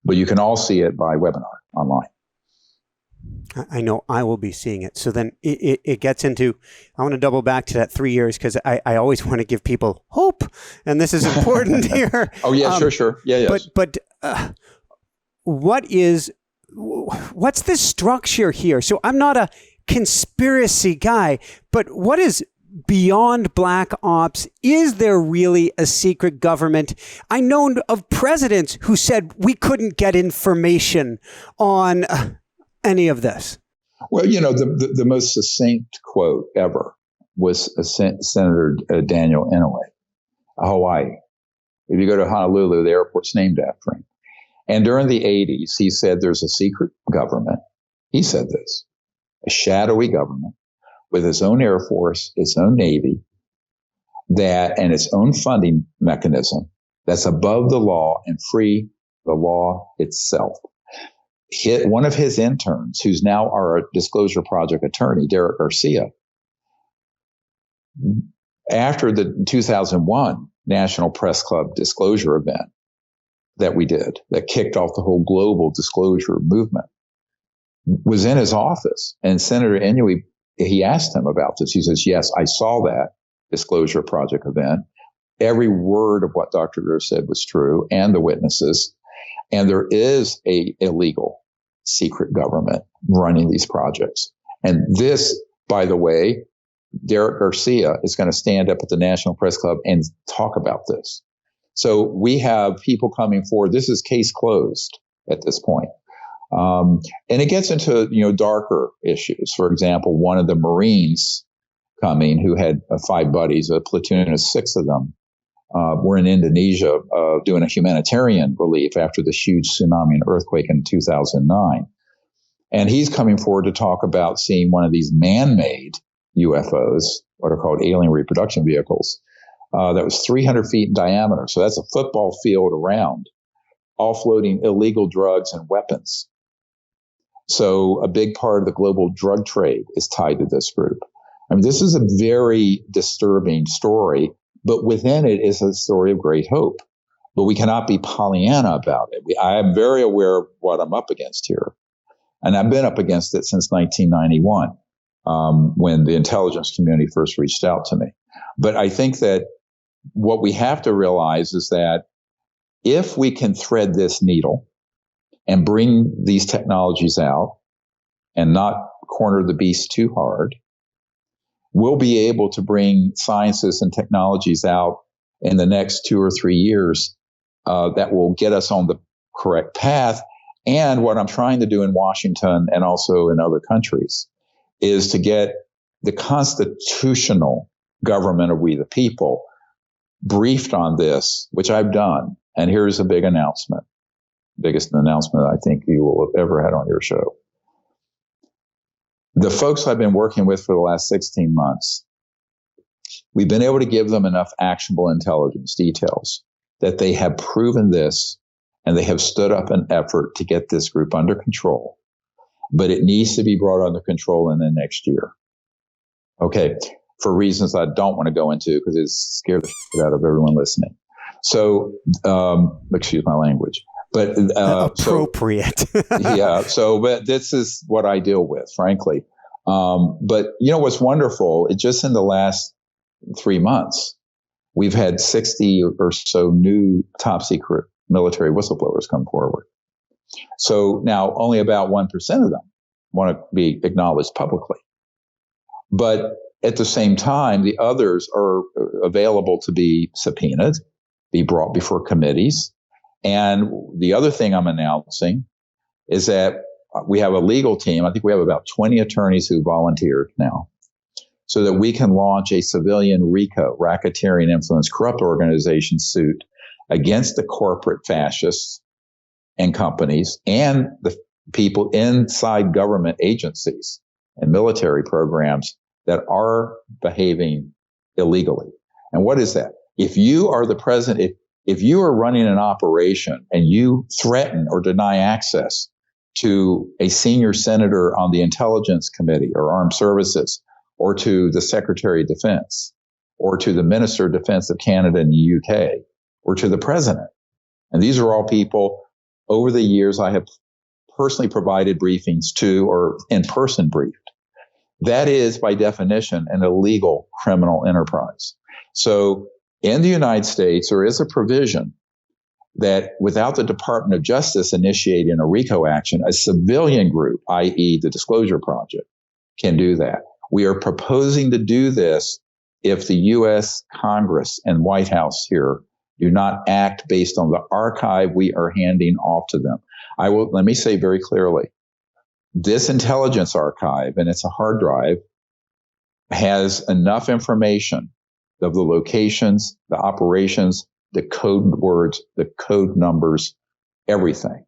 But you can all see it by webinar online. I know I will be seeing it. So then it gets into, I want to double back to that 3 years because I always want to give people hope. And this is important here. Oh, yeah, sure. Yeah, yes. But what's the structure here? So I'm not a conspiracy guy, but what is beyond black ops? Is there really a secret government? I know of presidents who said we couldn't get information on any of this. Well, the most succinct quote ever was Senator Daniel Inouye, Hawaii. If you go to Honolulu, the airport's named after him. And during the 80s, he said there's a secret government. He said this, a shadowy government with its own Air Force, its own Navy, and its own funding mechanism that's above the law and free the law itself. One of his interns, who's now our Disclosure Project attorney, Derek Garcia, after the 2001 National Press Club disclosure event that we did, that kicked off the whole global disclosure movement, was in his office. And Senator Inouye, he asked him about this. He says, yes, I saw that Disclosure Project event. Every word of what Dr. Grusch said was true, and the witnesses. And there is a illegal secret government running these projects. And this, by the way, Derek Garcia is going to stand up at the National Press Club and talk about this. So we have people coming forward. This is case closed at this point. And it gets into, darker issues. For example, one of the Marines coming who had 5 buddies, a platoon of 6 of them, were in Indonesia doing a humanitarian relief after the huge tsunami and earthquake in 2009. And he's coming forward to talk about seeing one of these man-made UFOs, what are called alien reproduction vehicles, that was 300 feet in diameter. So that's a football field around, offloading illegal drugs and weapons. So a big part of the global drug trade is tied to this group. I mean, this is a very disturbing story, but within it is a story of great hope. But we cannot be Pollyanna about it. I am very aware of what I'm up against here. And I've been up against it since 1991, when the intelligence community first reached out to me. But I think that what we have to realize is that if we can thread this needle and bring these technologies out and not corner the beast too hard, we'll be able to bring sciences and technologies out in the next 2 or 3 years that will get us on the correct path. And what I'm trying to do in Washington and also in other countries is to get the constitutional government of we the people briefed on this, which I've done. And here's a big announcement, biggest announcement I think you will have ever had on your show. The folks I've been working with for the last 16 months, we've been able to give them enough actionable intelligence details that they have proven this, and they have stood up an effort to get this group under control. But it needs to be brought under control in the next year. Okay, for reasons I don't want to go into because it scares the shit out of everyone listening. So, excuse my language. But appropriate. But this is what I deal with, frankly. But what's wonderful? Just in the last 3 months, we've had 60 or so new top secret military whistleblowers come forward. So now only about 1% of them want to be acknowledged publicly. But at the same time, the others are available to be subpoenaed, be brought before committees. And the other thing I'm announcing is that we have a legal team. I think we have about 20 attorneys who volunteered now, so that we can launch a civilian RICO, racketeering influence corrupt organization suit against the corporate fascists and companies and the people inside government agencies and military programs that are behaving illegally. And what is that? If you are the president, if you are running an operation and you threaten or deny access to a senior senator on the Intelligence Committee or Armed Services, or to the Secretary of Defense, or to the Minister of Defense of Canada and the UK, or to the President. And these are all people over the years I have personally provided briefings to or in-person briefed. That is, by definition, an illegal criminal enterprise. So in the United States, there is a provision that without the Department of Justice initiating a RICO action, a civilian group, i.e. the Disclosure Project, can do that. We are proposing to do this if the US Congress and White House here do not act based on the archive we are handing off to them. Let me say very clearly, this intelligence archive, and it's a hard drive, has enough information of the locations, the operations, the code words, the code numbers, everything,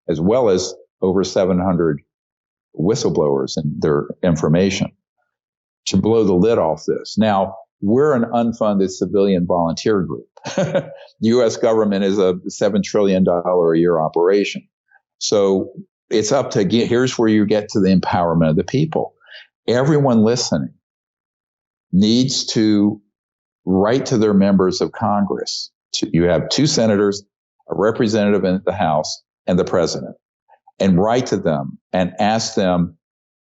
as well as over 700 whistleblowers and their information to blow the lid off this. Now, we're an unfunded civilian volunteer group. The U.S. government is a $7 trillion a year operation. So it's up to, here's where you get to the empowerment of the people. Everyone listening needs to write to their members of Congress. You have 2 senators, a representative in the House, and the president, and write to them and ask them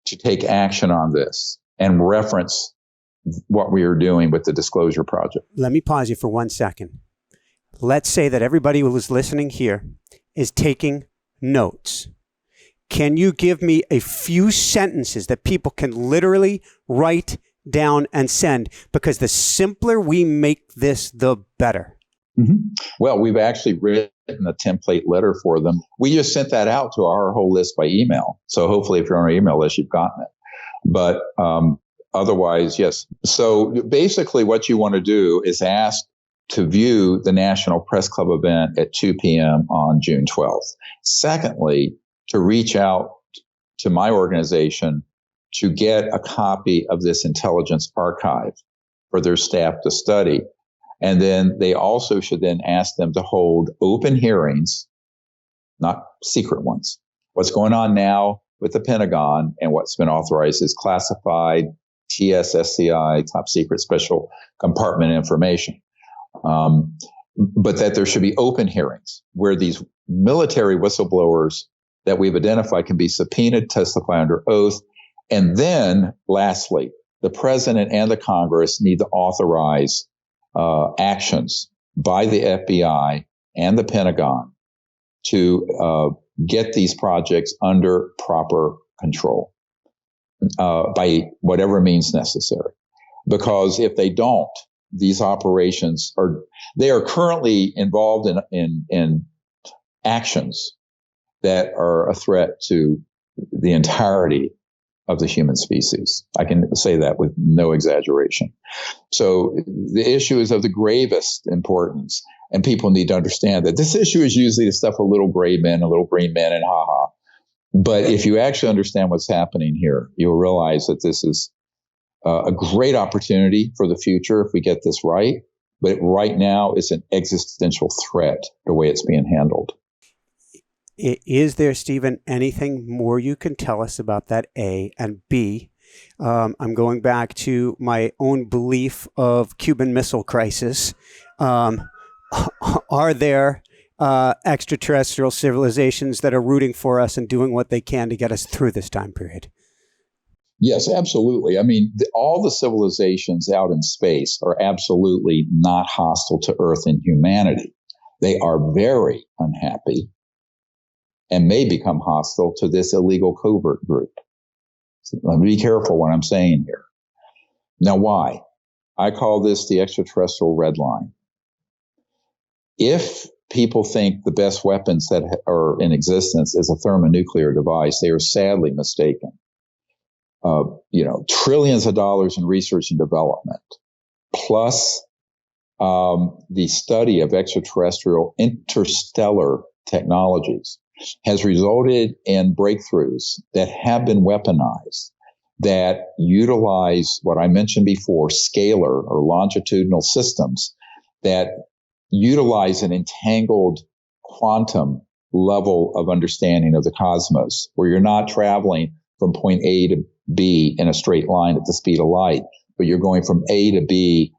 to take action on this and reference what we are doing with the Disclosure Project. Let me pause you for 1 second. Let's say that everybody who was listening here is taking notes. Can you give me a few sentences that people can literally write down and send? Because the simpler we make this, the better. Mm-hmm. Well, we've actually written a template letter for them. We just sent that out to our whole list by email. So hopefully if you're on our email list, you've gotten it. But otherwise, yes. So basically what you want to do is ask to view the National Press Club event at 2 p.m. on June 12th. Secondly, to reach out to my organization to get a copy of this intelligence archive for their staff to study. And then they also should then ask them to hold open hearings, not secret ones. What's going on now with the Pentagon and what's been authorized is classified TSSCI, top secret special compartment information. But that there should be open hearings where these military whistleblowers that we've identified can be subpoenaed, testify under oath. And then lastly, the president and the Congress need to authorize actions by the FBI and the Pentagon to get these projects under proper control by whatever means necessary. Because if they don't, these operations they are currently involved in actions that are a threat to the entirety of the human species. I can say that with no exaggeration. So the issue is of the gravest importance, and people need to understand that this issue is usually the stuff of little gray men and little green men and ha-ha. But if you actually understand what's happening here, you'll realize that this is a great opportunity for the future if we get this right. But right now, it's an existential threat the way it's being handled. Is there, Stephen, anything more you can tell us about that, A? And B, I'm going back to my own belief of Cuban Missile Crisis. Are there extraterrestrial civilizations that are rooting for us and doing what they can to get us through this time period? Yes, absolutely. I mean, all the civilizations out in space are absolutely not hostile to Earth and humanity. They are very unhappy and may become hostile to this illegal covert group. So let me be careful what I'm saying here. Now, why? I call this the extraterrestrial red line. If people think the best weapons that are in existence is a thermonuclear device, they are sadly mistaken. Trillions of dollars in research and development, plus the study of extraterrestrial interstellar technologies has resulted in breakthroughs that have been weaponized that utilize what I mentioned before, scalar or longitudinal systems that utilize an entangled quantum level of understanding of the cosmos, where you're not traveling from point A to B in a straight line at the speed of light, but you're going from A to B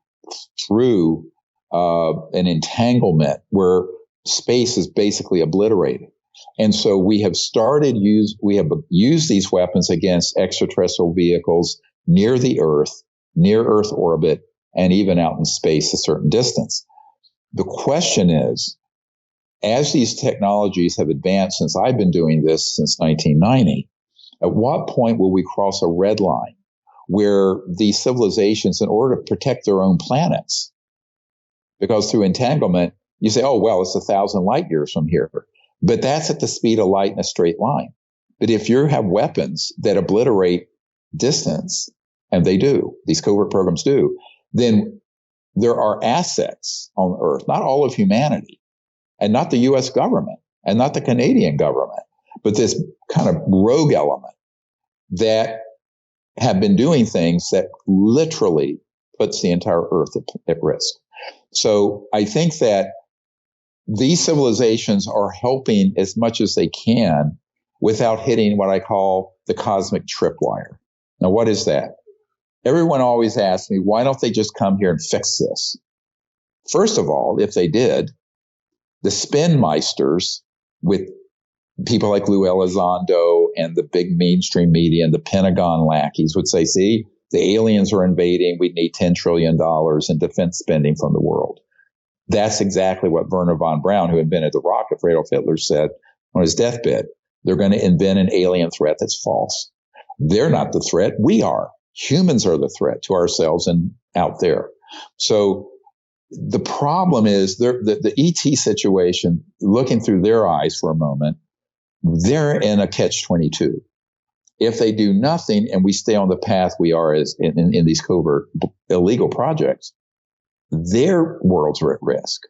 through an entanglement where space is basically obliterated. And so we have used these weapons against extraterrestrial vehicles near the Earth, near Earth orbit, and even out in space a certain distance. The question is, as these technologies have advanced since I've been doing this since 1990, at what point will we cross a red line where these civilizations, in order to protect their own planets, because through entanglement, you say, oh, well, it's 1,000 light years from here. But that's at the speed of light in a straight line. But if you have weapons that obliterate distance, and they do, these covert programs do, then there are assets on Earth, not all of humanity, and not the U.S. government, and not the Canadian government, but this kind of rogue element that have been doing things that literally puts the entire Earth at risk. So I think that these civilizations are helping as much as they can without hitting what I call the cosmic tripwire. Now, what is that? Everyone always asks me, why don't they just come here and fix this? First of all, if they did, the spin meisters with people like Lou Elizondo and the big mainstream media and the Pentagon lackeys would say, see, the aliens are invading. We need $10 trillion in defense spending from the world. That's exactly what Werner von Braun, who invented the rocket for Adolf Hitler, said on his deathbed. They're going to invent an alien threat that's false. They're not the threat. We are. Humans are the threat to ourselves and out there. So the problem is the ET situation, looking through their eyes for a moment, they're in a catch-22. If they do nothing and we stay on the path we are as in these covert illegal projects, their worlds are at risk.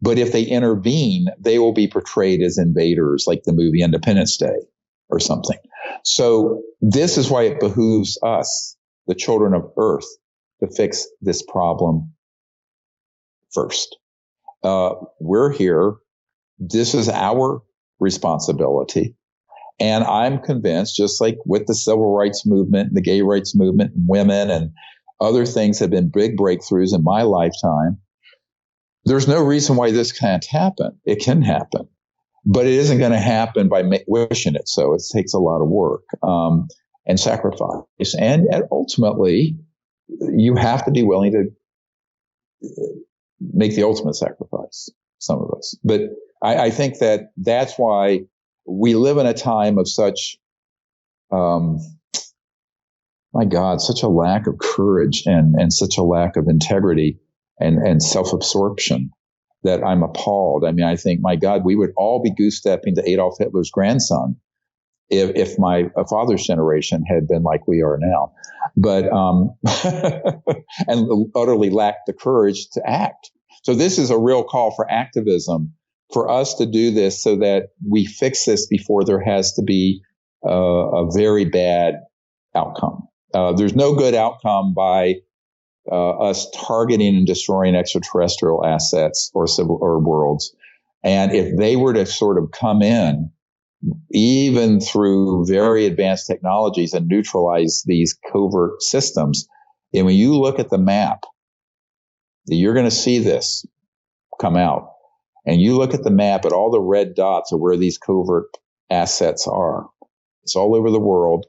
But if they intervene, they will be portrayed as invaders, like the movie Independence Day or something. So this is why it behooves us, the children of Earth, to fix this problem first. We're here. This is our responsibility. And I'm convinced, just like with the civil rights movement, the gay rights movement, women and other things have been big breakthroughs in my lifetime. There's no reason why this can't happen. It can happen, but it isn't going to happen by wishing it. So it takes a lot of work and sacrifice. And ultimately, you have to be willing to make the ultimate sacrifice, some of us. But I think that's why we live in a time of such, my God, such a lack of courage and such a lack of integrity and self-absorption that I'm appalled. I mean, I think, my God, we would all be goose-stepping to Adolf Hitler's grandson if my father's generation had been like we are now. But, and utterly lacked the courage to act. So this is a real call for activism, for us to do this so that we fix this before there has to be a very bad outcome. There's no good outcome by us targeting and destroying extraterrestrial assets or civil or worlds. And if they were to sort of come in, even through very advanced technologies, and neutralize these covert systems, and when you look at the map, you're going to see this come out. And you look at the map at all the red dots of where these covert assets are. It's all over the world.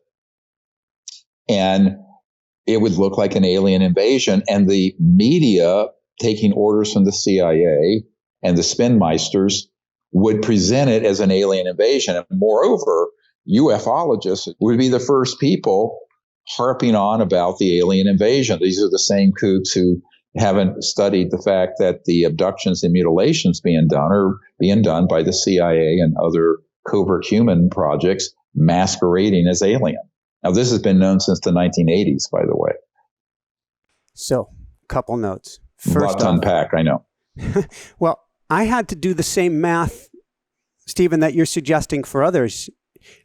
And it would look like an alien invasion. And the media, taking orders from the CIA and the spinmeisters, would present it as an alien invasion. And moreover, ufologists would be the first people harping on about the alien invasion. These are the same kooks who haven't studied the fact that the abductions and mutilations being done are being done by the CIA and other covert human projects masquerading as alien. Now, this has been known since the 1980s, by the way. So, couple notes. First, a lot to unpack, I know. Well, I had to do the same math, Stephen, that you're suggesting for others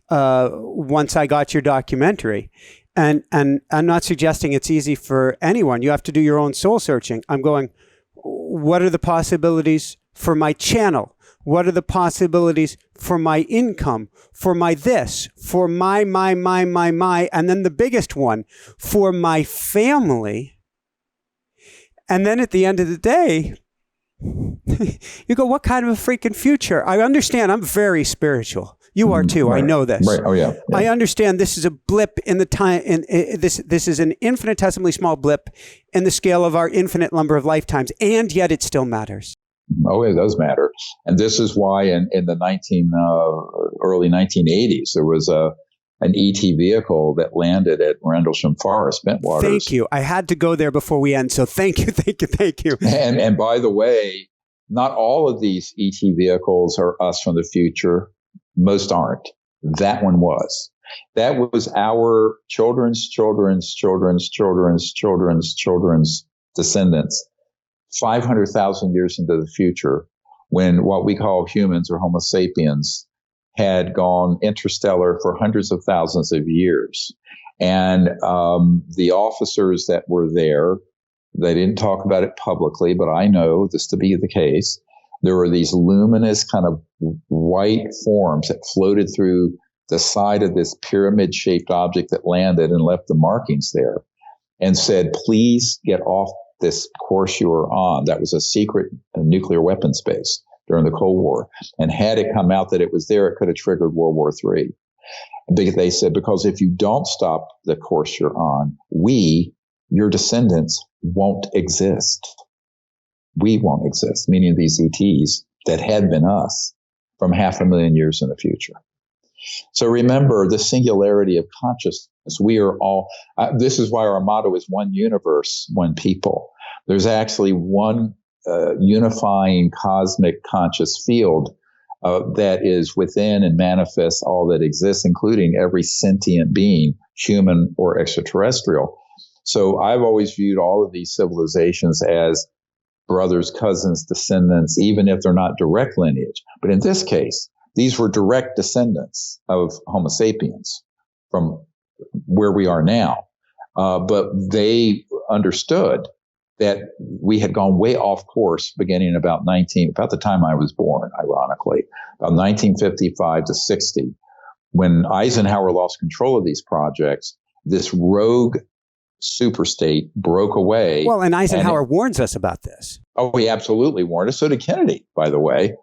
once I got your documentary. And I'm not suggesting it's easy for anyone. You have to do your own soul searching. I'm going, what are the possibilities for my channel? What are the possibilities for my income, for my this, for my, and then the biggest one, for my family. And then at the end of the day, you go, what kind of a freaking future? I understand I'm very spiritual. You are too. Right. I know this. Right. Oh, yeah. I understand this is a blip in the time. This is an infinitesimally small blip in the scale of our infinite number of lifetimes, and yet it still matters. Oh, it does matter. And this is why in the early 1980s, there was an ET vehicle that landed at Rendlesham Forest, Bentwaters. Thank you. I had to go there before we end. So thank you. And by the way, not all of these ET vehicles are us from the future. Most aren't. That one was. That was our children's descendants 500,000 years into the future, when what we call humans or Homo sapiens had gone interstellar for hundreds of thousands of years. And the officers that were there, they didn't talk about it publicly, but I know this to be the case. There were these luminous kind of white forms that floated through the side of this pyramid-shaped object that landed and left the markings there and said, please get off this course you are on. That was a secret nuclear weapons base during the Cold War. And had it come out that it was there, it could have triggered World War III. They said, because if you don't stop the course you're on, your descendants, won't exist. We won't exist, meaning these ETs that had been us from 500,000 years in the future. So remember the singularity of consciousness. We are all, this is why our motto is one universe, one people. There's actually one unifying cosmic conscious field that is within and manifests all that exists, including every sentient being, human or extraterrestrial. So I've always viewed all of these civilizations as brothers, cousins, descendants, even if they're not direct lineage. But in this case, these were direct descendants of Homo sapiens from where we are now. But they understood that we had gone way off course beginning about the time I was born, ironically, about 1955 to 60. When Eisenhower lost control of these projects, this rogue superstate broke away. Well, and Eisenhower warns us about this. Oh, he absolutely warned us. So did Kennedy, by the way.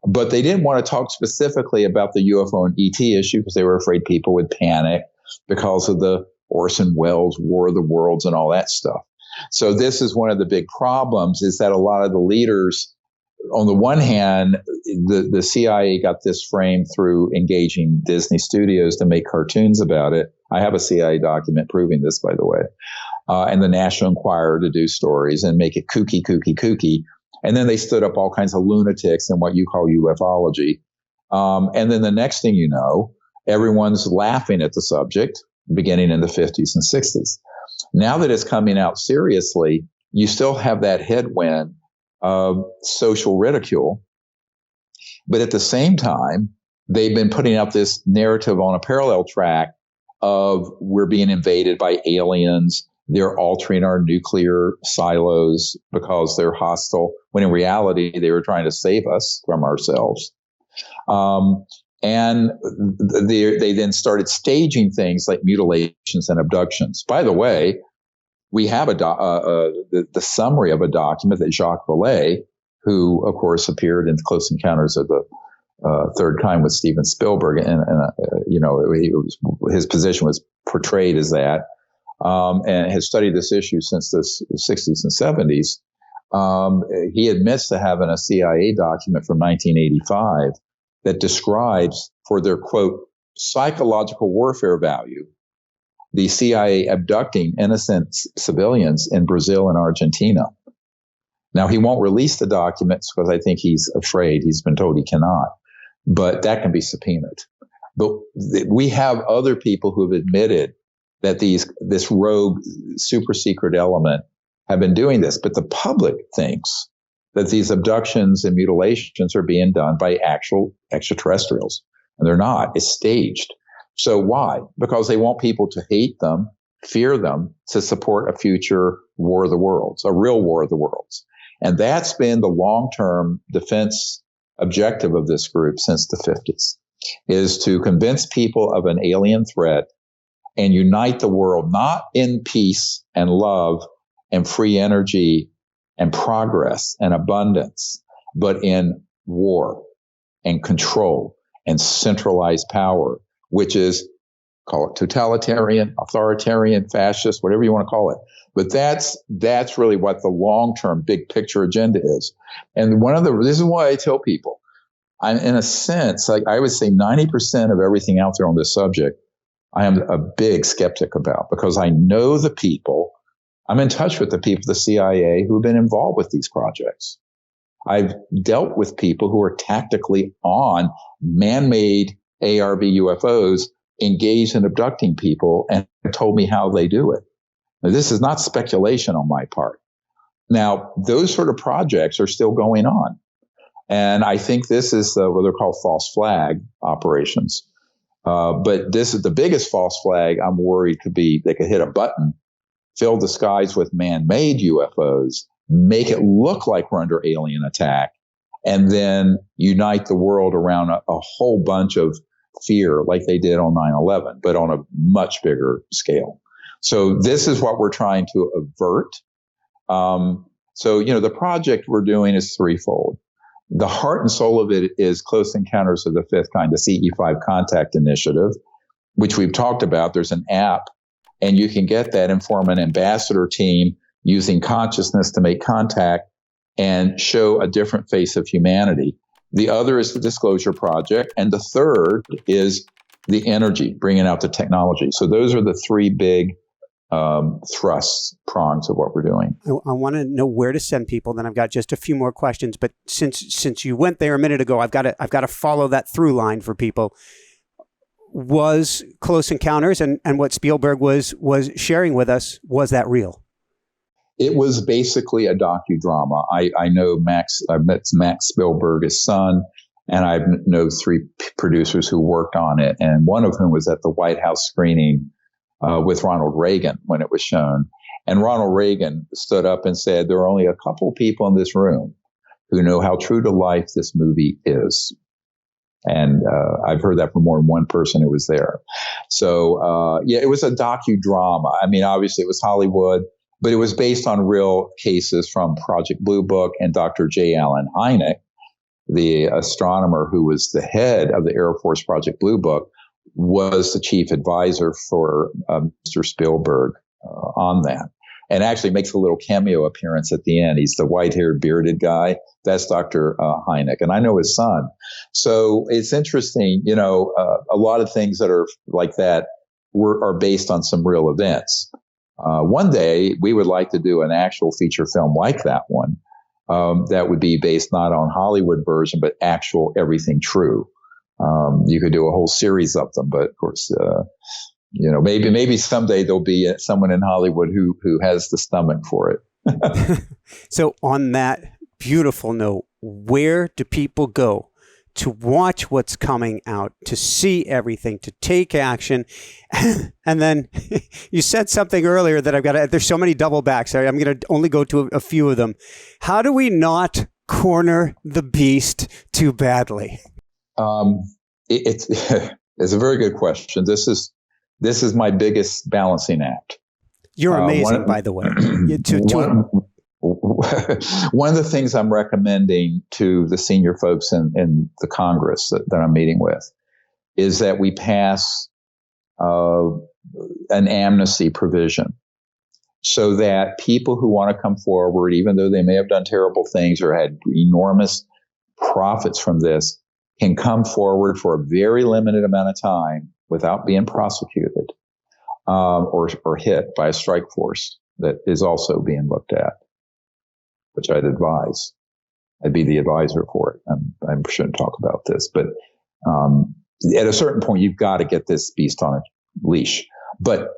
But they didn't want to talk specifically about the UFO and ET issue because they were afraid people would panic because of the Orson Welles War of the Worlds and all that stuff. So this is one of the big problems, is that a lot of the leaders, on the one hand, the CIA got this frame through engaging Disney Studios to make cartoons about it. I have a CIA document proving this, by the way, and the National Enquirer to do stories and make it kooky. And then they stood up all kinds of lunatics in what you call ufology. And then the next thing you know, everyone's laughing at the subject beginning in the 50s and 60s. Now that it's coming out seriously, you still have that headwind of social ridicule. But at the same time, they've been putting out this narrative on a parallel track of we're being invaded by aliens. They're altering our nuclear silos because they're hostile, when in reality, they were trying to save us from ourselves. And they then started staging things like mutilations and abductions. By the way, we have the summary of a document that Jacques Vallée, who, of course, appeared in Close Encounters of the Third Kind with Steven Spielberg, and his position was portrayed as that, and has studied this issue since the 60s and 70s. He admits to having a CIA document from 1985 that describes, for their, quote, psychological warfare value, the CIA abducting innocent civilians in Brazil and Argentina. Now, he won't release the documents because I think he's afraid. He's been told he cannot. But that can be subpoenaed. But we have other people who have admitted that this rogue super secret element have been doing this. But the public thinks that these abductions and mutilations are being done by actual extraterrestrials. And they're not. It's staged. So why? Because they want people to hate them, fear them, to support a future war of the worlds, a real war of the worlds. And that's been the long-term defense objective of this group since the 50s, is to convince people of an alien threat and unite the world, not in peace and love and free energy and progress and abundance, but in war and control and centralized power, which is, call it totalitarian, authoritarian, fascist, whatever you want to call it. But that's really what the long-term big picture agenda is. And this is why I tell people, I'm in a sense, like I would say 90% of everything out there on this subject, I am a big skeptic about, because I know the people, I'm in touch with the people of the CIA who have been involved with these projects. I've dealt with people who are tactically on man-made ARV UFOs engaged in abducting people and told me how they do it. Now, this is not speculation on my part. Now, those sort of projects are still going on. And I think this is what they're called false flag operations. But this is the biggest false flag I'm worried they could hit a button, fill the skies with man-made UFOs, make it look like we're under alien attack, and then unite the world around a whole bunch of fear like they did on 9/11, but on a much bigger scale. So this is what we're trying to avert. So the project we're doing is threefold. The heart and soul of it is Close Encounters of the Fifth Kind, the CE5 Contact Initiative, which we've talked about. There's an app, and you can get that and form an ambassador team using consciousness to make contact and show a different face of humanity. The other is the Disclosure Project. And the third is the energy, bringing out the technology. So those are the three big thrust prongs of what we're doing. I want to know where to send people. Then I've got just a few more questions. But since you went there a minute ago, I've got to follow that through line for people. Was Close Encounters and what Spielberg was sharing with us, was that real? It was basically a docudrama. I know Max. I've met Max Spielberg, his son, and I know three producers who worked on it, and one of whom was at the White House screening with Ronald Reagan when it was shown. And Ronald Reagan stood up and said, there are only a couple people in this room who know how true to life this movie is. And I've heard that from more than one person who was there. So, yeah, it was a docudrama. I mean, obviously it was Hollywood, but it was based on real cases from Project Blue Book, and Dr. J. Allen Hynek, the astronomer who was the head of the Air Force Project Blue Book, was the chief advisor for Mr. Spielberg on that, and actually makes a little cameo appearance at the end. He's the white-haired, bearded guy. That's Dr. Hynek, and I know his son. So it's interesting, you know, a lot of things that are like that are based on some real events. One day, we would like to do an actual feature film like that one that would be based not on Hollywood version, but actual everything true. You could do a whole series of them, but of course, you know, maybe someday there'll be someone in Hollywood who has the stomach for it. So on that beautiful note, where do people go to watch what's coming out, to see everything, to take action? And then you said something earlier that there's so many double backs. I'm going to only go to a few of them. How do we not corner the beast too badly? It's a very good question. This is my biggest balancing act. You're amazing, by the way. One of the things I'm recommending to the senior folks in the Congress that I'm meeting with is that we pass an amnesty provision so that people who want to come forward, even though they may have done terrible things or had enormous profits from this, can come forward for a very limited amount of time without being prosecuted or hit by a strike force that is also being looked at, which I'd advise. I'd be the advisor for it. I shouldn't talk about this, but at a certain point, you've got to get this beast on a leash. But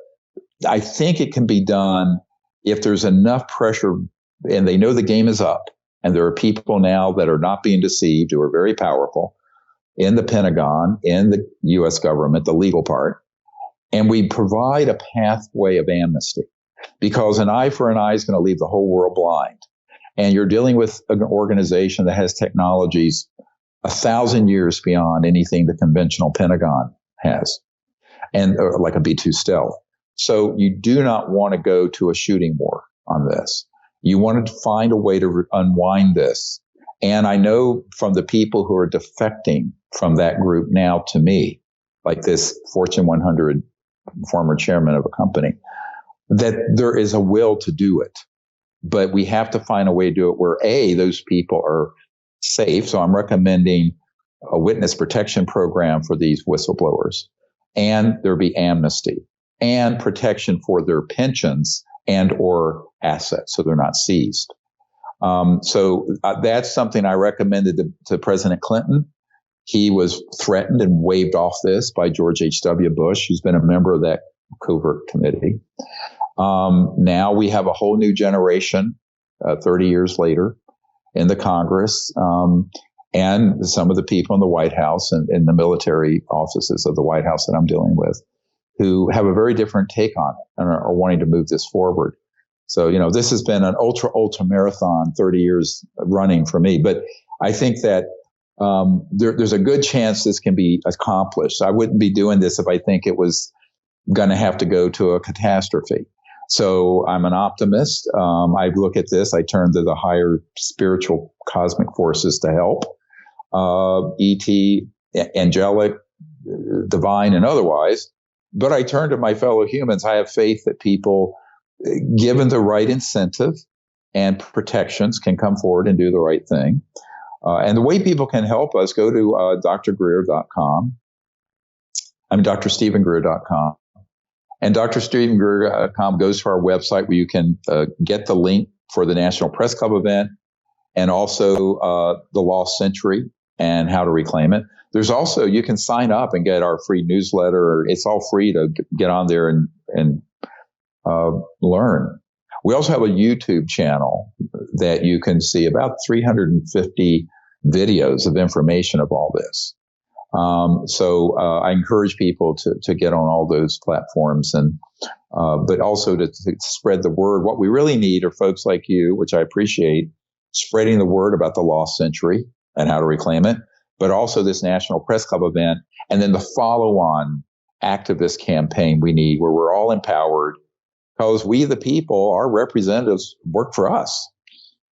I think it can be done if there's enough pressure, and they know the game is up, and there are people now that are not being deceived, who are very powerful in the Pentagon, in the U.S. government, the legal part, and we provide a pathway of amnesty, because an eye for an eye is going to leave the whole world blind. And you're dealing with an organization that has technologies 1,000 years beyond anything the conventional Pentagon has, and like a B-2 stealth. So you do not want to go to a shooting war on this. You want to find a way to unwind this. And I know from the people who are defecting from that group now to me, like this Fortune 100 former chairman of a company, that there is a will to do it. But we have to find a way to do it where, A, those people are safe. So I'm recommending a witness protection program for these whistleblowers, and there be amnesty and protection for their pensions and or assets, so they're not seized. So that's something I recommended to President Clinton. He was threatened and waved off this by George H.W. Bush, who's been a member of that covert committee. Now we have a whole new generation, 30 years later, in the Congress, and some of the people in the White House and in the military offices of the White House that I'm dealing with, who have a very different take on it and are wanting to move this forward. So, you know, this has been an ultra marathon, 30 years running for me. But I think that there's a good chance this can be accomplished. I wouldn't be doing this if I think it was going to have to go to a catastrophe. So I'm an optimist. I look at this, I turn to the higher spiritual cosmic forces to help. ET, angelic, divine, and otherwise. But I turn to my fellow humans. I have faith that people, given the right incentive and protections, can come forward and do the right thing. And the way people can help us, go to drgreer.com. I'm drsteven+Greer.com. And drsteven+Greer.com goes to our website where you can get the link for the National Press Club event and also the Lost Century and how to reclaim it. There's also, you can sign up and get our free newsletter. It's all free to get on there and learn. We also have a YouTube channel that you can see about 350 videos of information of all this. So I encourage people to get on all those platforms and, but also to spread the word. What we really need are folks like you, which I appreciate, spreading the word about the Lost Century and how to reclaim it, but also this National Press Club event. And then the follow-on activist campaign we need where we're all empowered because we, the people, our representatives work for us,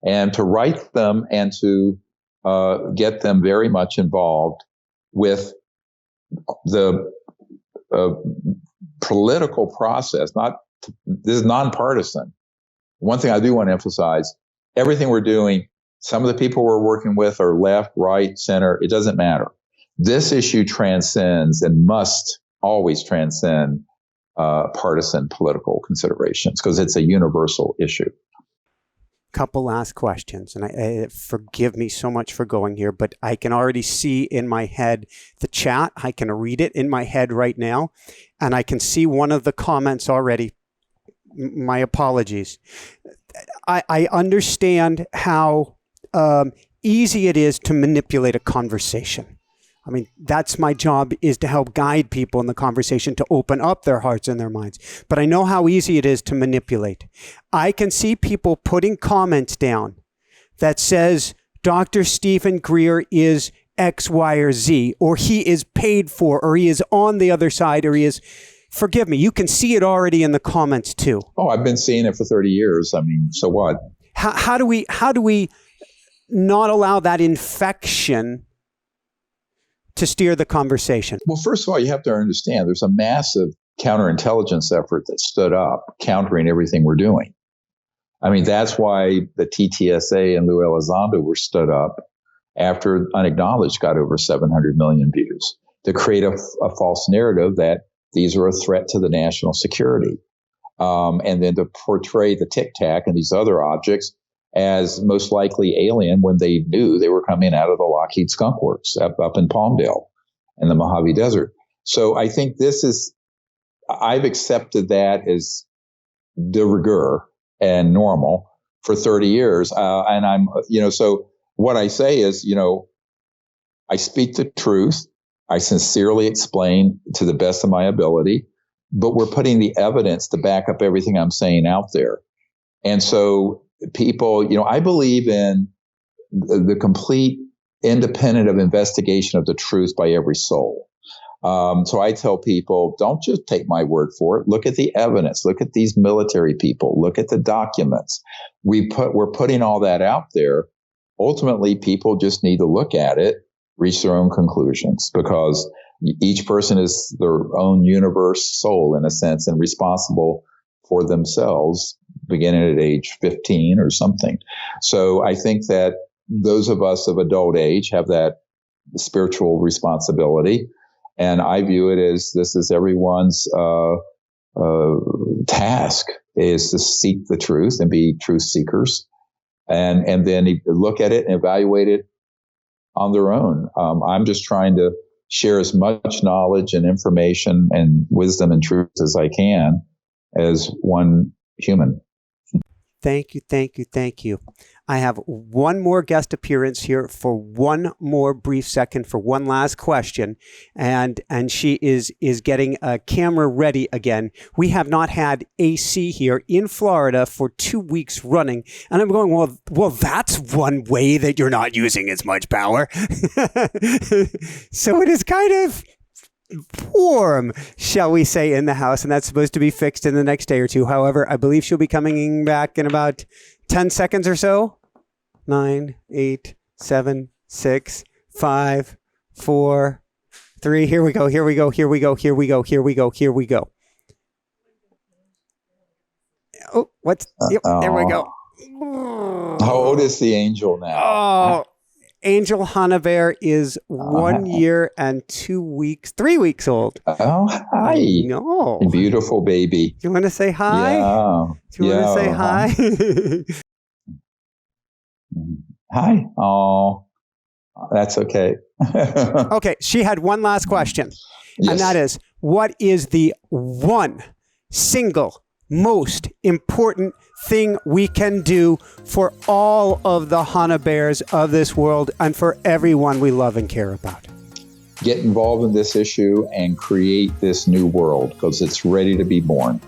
and to write them and to get them very much involved with the political process. This is nonpartisan. One thing I do want to emphasize, everything we're doing, some of the people we're working with are left, right, center. It doesn't matter. This issue transcends and must always transcend partisan political considerations because it's a universal issue. Couple last questions, and forgive me so much for going here, but I can already see in my head the chat. I can read it in my head right now, and I can see one of the comments already. My apologies. I understand how easy it is to manipulate a conversation. I mean, that's my job, is to help guide people in the conversation to open up their hearts and their minds. But I know how easy it is to manipulate. I can see people putting comments down that says, Dr. Steven+Greer is X, Y, or Z, or he is paid for, or he is on the other side, or he is, forgive me, you can see it already in the comments too. Oh, I've been seeing it for 30 years. I mean, so what? How do we not allow that infection to steer the conversation? Well, first of all, you have to understand there's a massive counterintelligence effort that stood up countering everything we're doing. I mean, that's why the TTSA and Lou Elizondo were stood up after Unacknowledged got over 700 million views to create a false narrative that these are a threat to the national security. And then to portray the Tic Tac and these other objects as most likely alien when they knew they were coming out of the Lockheed Skunk Works up in Palmdale in the Mojave Desert. So I think I've accepted that as de rigueur and normal for 30 years. And I'm, so what I say is, I speak the truth. I sincerely explain to the best of my ability, but we're putting the evidence to back up everything I'm saying out there. And so people, I believe in the complete independent of investigation of the truth by every soul. So I tell people, don't just take my word for it. Look at the evidence. Look at these military people. Look at the documents. We're putting all that out there. Ultimately, people just need to look at it, reach their own conclusions, because each person is their own universe soul in a sense and responsible for themselves beginning at age 15 or something. So I think that those of us of adult age have that spiritual responsibility. And I view it as this is everyone's task, is to seek the truth and be truth seekers, and then look at it and evaluate it on their own. I'm just trying to share as much knowledge and information and wisdom and truth as I can as one human. Thank you, thank you, thank you. I have one more guest appearance here for one more brief second for one last question, and she is getting a camera ready again. We have not had AC here in Florida for 2 weeks running, and I'm going, well, that's one way that you're not using as much power. So it is kind of warm, shall we say, in the house, and that's supposed to be fixed in the next day or two. However, I believe she'll be coming back in about 10 seconds or so. 9, 8, 7, 6, 5, 4, 3. Here we go. Here we go. Here we go. Here we go. Here we go. Here we go. Oh, what? Yep, there we go. How old is the angel now? Oh, Angel Hana Bear is 1 year and 3 weeks old. Oh, hi. No. Beautiful baby. Do you want to say hi? Yeah. Do you want to say hi? Hi. Oh, that's okay. Okay, she had one last question. Yes. And that is, what is the one single most important thing we can do for all of the Hana Bears of this world and for everyone we love and care about? Get involved in this issue and create this new world because it's ready to be born,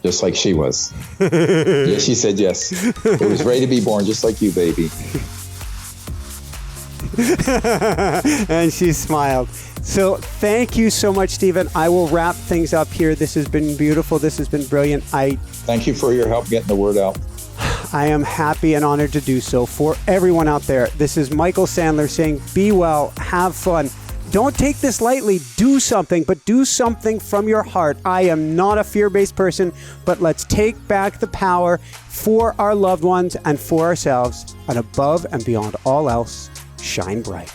just like she was. Yeah, she said yes. It was ready to be born, just like you, baby. And she smiled. So thank you so much, Stephen. I will wrap things up here. This has been beautiful. This has been brilliant. Thank you for your help getting the word out. I am happy and honored to do so. For everyone out there, this is Michael Sandler saying, be well, have fun. Don't take this lightly. Do something, but do something from your heart. I am not a fear-based person, but let's take back the power for our loved ones and for ourselves. And above and beyond all else, shine bright.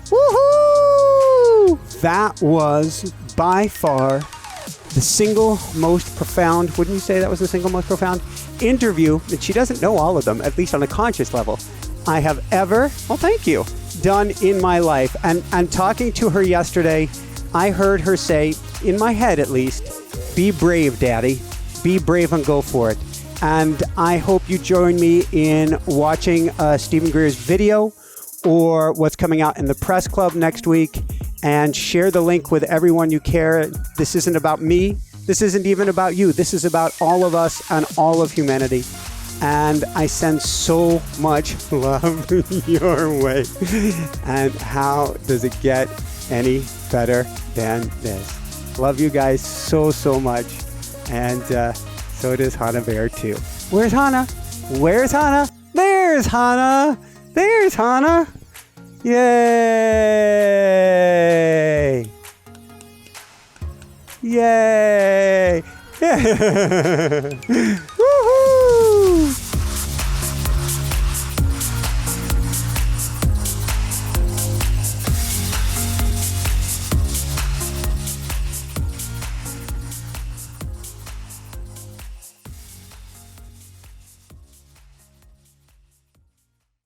Woohoo! That was by far the single most profound, wouldn't you say that was the single most profound interview, and she doesn't know all of them, at least on a conscious level, I have ever, well, thank you, done in my life. And talking to her yesterday, I heard her say, in my head at least, be brave, Daddy. Be brave and go for it. And I hope you join me in watching Steven Greer's video or what's coming out in the press club next week, and share the link with everyone you care. This isn't about me. This isn't even about you. This is about all of us and all of humanity. And I send so much love your way. And how does it get any better than this? Love you guys so, so much. And so does Hana Bear too. Where's Hana? Where's Hana? There's Hana. There's Hana. Yay! Yay!